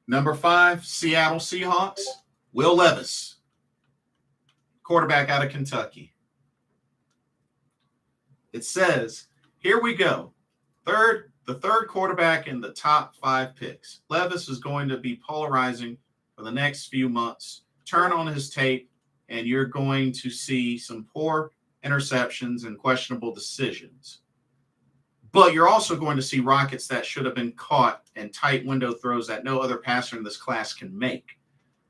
Number 5, Seattle Seahawks, Will Levis, quarterback out of Kentucky. It says, here we go. The third quarterback in the top 5 picks. Levis is going to be polarizing for the next few months. Turn on his tape, and you're going to see some poor interceptions and questionable decisions. But you're also going to see rockets that should have been caught and tight window throws that no other passer in this class can make.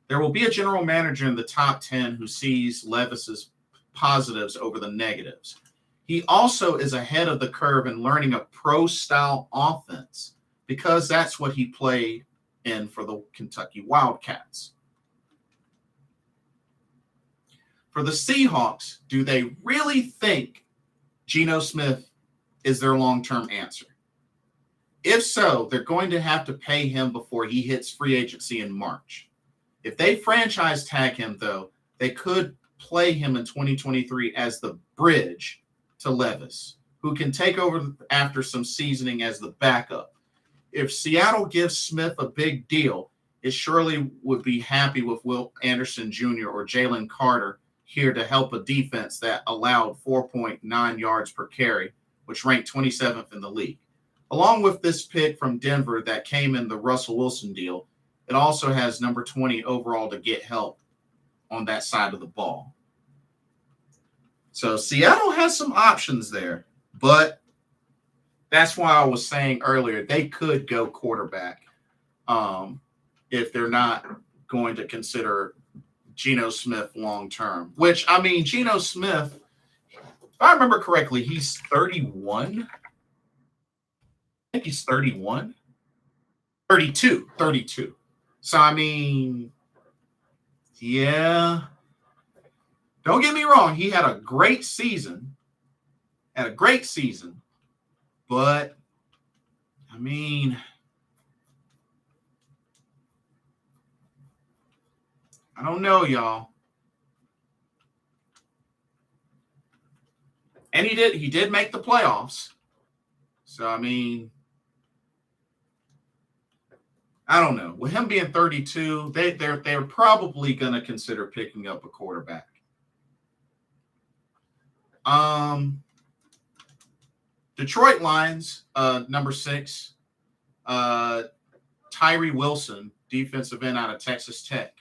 There will be a general manager in the top 10 who sees Levis's positives over the negatives. He also is ahead of the curve in learning a pro-style offense because that's what he played in for the Kentucky Wildcats. For the Seahawks, do they really think Geno Smith is their long-term answer? If so, they're going to have to pay him before he hits free agency in March. If they franchise tag him, though, they could play him in 2023 as the bridge to Levis, who can take over after some seasoning as the backup. If Seattle gives Smith a big deal, it surely would be happy with Will Anderson Jr. or Jalen Carter here to help a defense that allowed 4.9 yards per carry, which ranked 27th in the league. Along with this pick from Denver that came in the Russell Wilson deal, it also has number 20 overall to get help on that side of the ball. So Seattle has some options there, but that's why I was saying earlier they could go quarterback if they're not going to consider Geno Smith long term. Which, I mean, Geno Smith, if I remember correctly, he's 31. I think he's 31. 32. 32. So, I mean, yeah. Don't get me wrong. He had a great season. But, I mean, I don't know, y'all. And he did make the playoffs. So, I mean, I don't know. With him being 32, they're probably going to consider picking up a quarterback. Detroit Lions, number 6, Tyree Wilson, defensive end out of Texas Tech.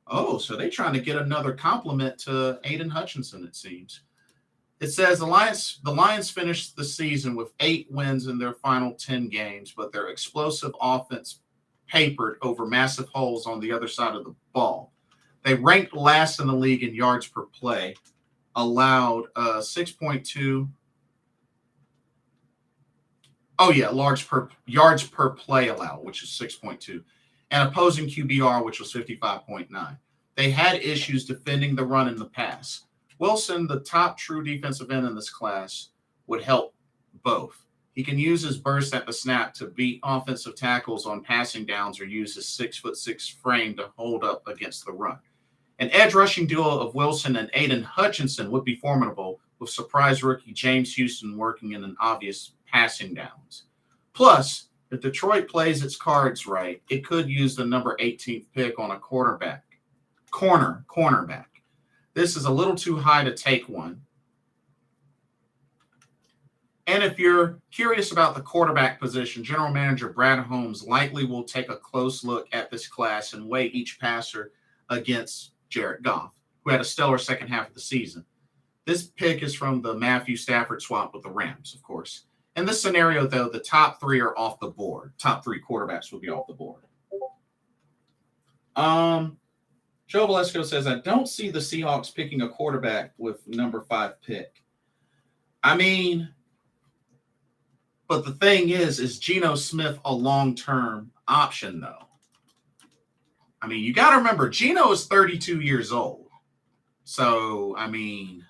Oh, so they're trying to get another compliment to Aiden Hutchinson, it seems. It says the Lions finished the season with 8 wins in their final 10 games, but their explosive offense papered over massive holes on the other side of the ball. They ranked last in the league in yards per play, allowed 6.2. Oh yeah, yards per play allowed, which is 6.2, and opposing QBR, which was 55.9. They had issues defending the run and the pass. Wilson, the top true defensive end in this class, would help both. He can use his burst at the snap to beat offensive tackles on passing downs or use his 6'6" frame to hold up against the run. An edge rushing duo of Wilson and Aiden Hutchinson would be formidable, with surprise rookie James Houston working in an obvious passing downs. Plus, if Detroit plays its cards right, it could use the number 18th pick on a cornerback. This is a little too high to take one. And if you're curious about the quarterback position, General Manager Brad Holmes likely will take a close look at this class and weigh each passer against Jared Goff, who had a stellar second half of the season. This pick is from the Matthew Stafford swap with the Rams, of course. In this scenario, though, the top 3 are off the board. Top 3 quarterbacks will be off the board. Joe Valesco says, I don't see the Seahawks picking a quarterback with number 5 pick. I mean, but the thing is Geno Smith a long-term option, though? I mean, you got to remember, Geno is 32 years old. So, I mean,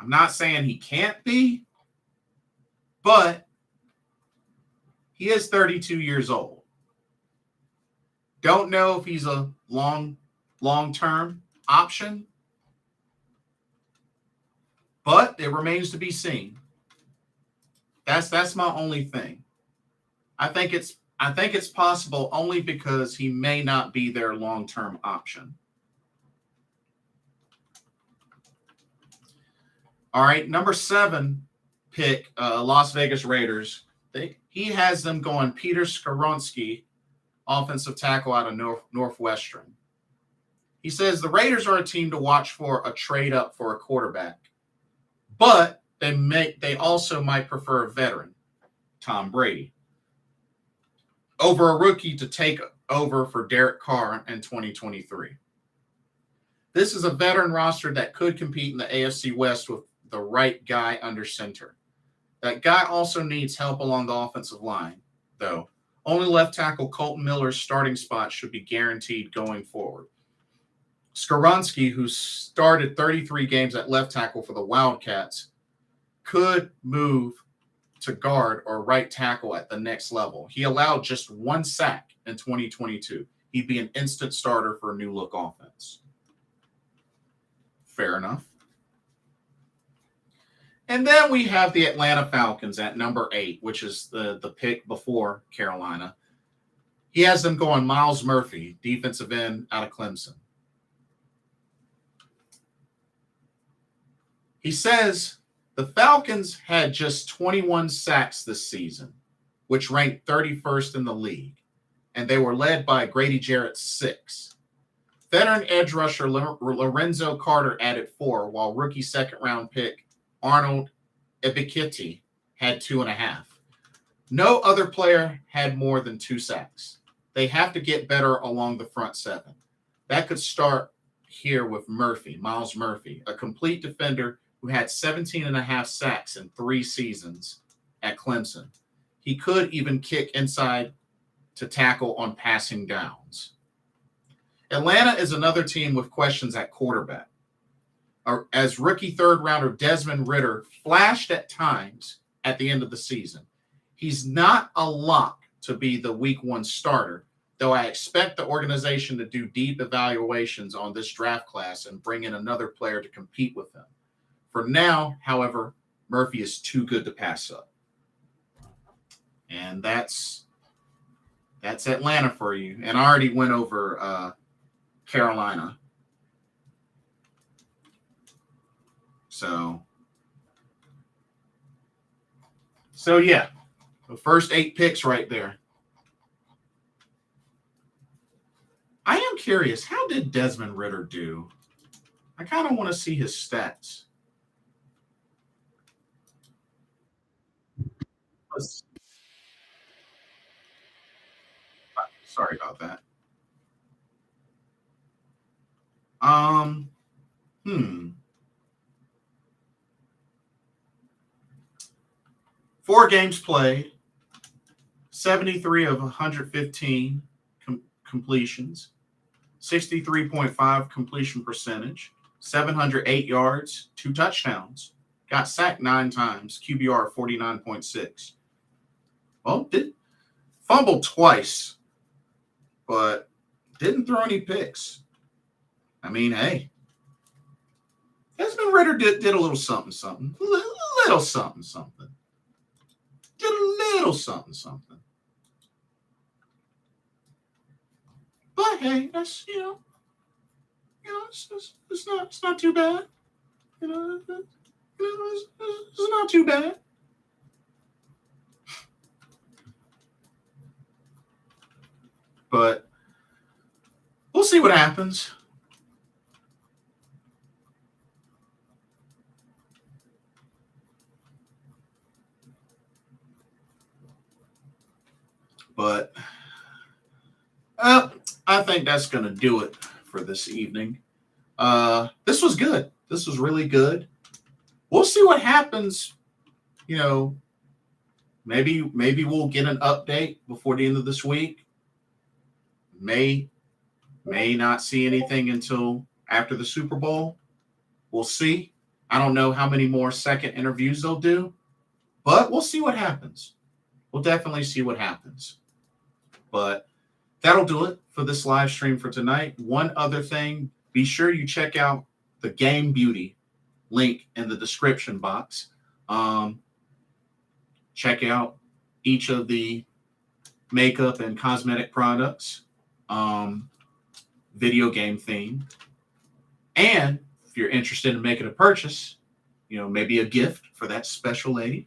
I'm not saying he can't be, but he is 32 years old. Don't know if he's a long-term option, but it remains to be seen. That's my only thing. I think it's possible only because he may not be their long-term option. All right, number 7 pick, Las Vegas Raiders. He has them going Peter Skoronski, offensive tackle out of Northwestern. He says the Raiders are a team to watch for a trade up for a quarterback, but they also might prefer a veteran, Tom Brady, over a rookie to take over for Derek Carr in 2023. This is a veteran roster that could compete in the AFC West with the right guy under center. That guy also needs help along the offensive line, though. Only left tackle Colton Miller's starting spot should be guaranteed going forward. Skoronski, who started 33 games at left tackle for the Wildcats, could move to guard or right tackle at the next level. He allowed just 1 sack in 2022. He'd be an instant starter for a new look offense. Fair enough. And then we have the Atlanta Falcons at number 8, which is the pick before Carolina. He has them going Miles Murphy, defensive end out of Clemson. He says the Falcons had just 21 sacks this season, which ranked 31st in the league, and they were led by Grady Jarrett's 6. Veteran edge rusher Lorenzo Carter added 4, while rookie second-round pick Arnold Ebiketie had 2.5. No other player had more than 2 sacks. They have to get better along the front 7. That could start here with Miles Murphy, a complete defender who had 17.5 sacks in 3 seasons at Clemson. He could even kick inside to tackle on passing downs. Atlanta is another team with questions at quarterback. As rookie third-rounder Desmond Ridder flashed at times at the end of the season, he's not a lock to be the Week 1 starter, though I expect the organization to do deep evaluations on this draft class and bring in another player to compete with him. For now, however, Murphy is too good to pass up. And that's Atlanta for you. And I already went over Carolina. So yeah, the first 8 picks right there. I am curious, how did Desmond Ridder do? I kind of want to see his stats. Sorry about that. 4 games played, 73 of 115 completions, 63.5 completion percentage, 708 yards, 2 touchdowns, got sacked 9 times, QBR 49.6. Well, did fumbled twice, but didn't throw any picks. I mean, hey, Desmond Ridder did a little something. Little something. Did a little something. But hey, that's it's not too bad. It's not too bad. But we'll see what happens. But I think that's going to do it for this evening. This was good. This was really good. We'll see what happens. Maybe we'll get an update before the end of this week. May not see anything until after the Super Bowl. We'll see. I don't know how many more second interviews they'll do, but we'll see what happens. We'll definitely see what happens. But that'll do it for this live stream for tonight. One other thing, be sure you check out the Game Beauty link in the description box. Check out each of the makeup and cosmetic products, video game theme. And if you're interested in making a purchase, maybe a gift for that special lady,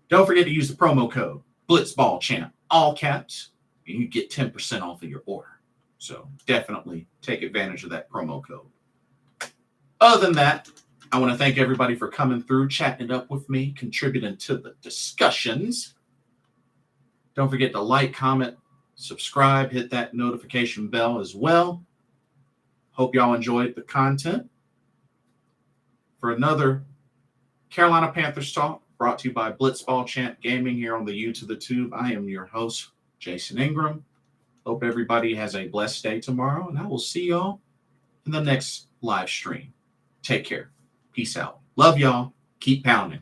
don't forget to use the promo code BlitzBallChamp, all caps, and you get 10% off of your order. So definitely take advantage of that promo code. Other than that, I want to thank everybody for coming through, chatting it up with me, contributing to the discussions. Don't forget to like, comment, subscribe, hit that notification bell as well. Hope y'all enjoyed the content. For another Carolina Panthers talk brought to you by BlitzBallChamp Gaming here on the U to the Tube, I am your host, Jason Ingram. Hope everybody has a blessed day tomorrow, and I will see y'all in the next live stream. Take care. Peace out. Love y'all. Keep pounding.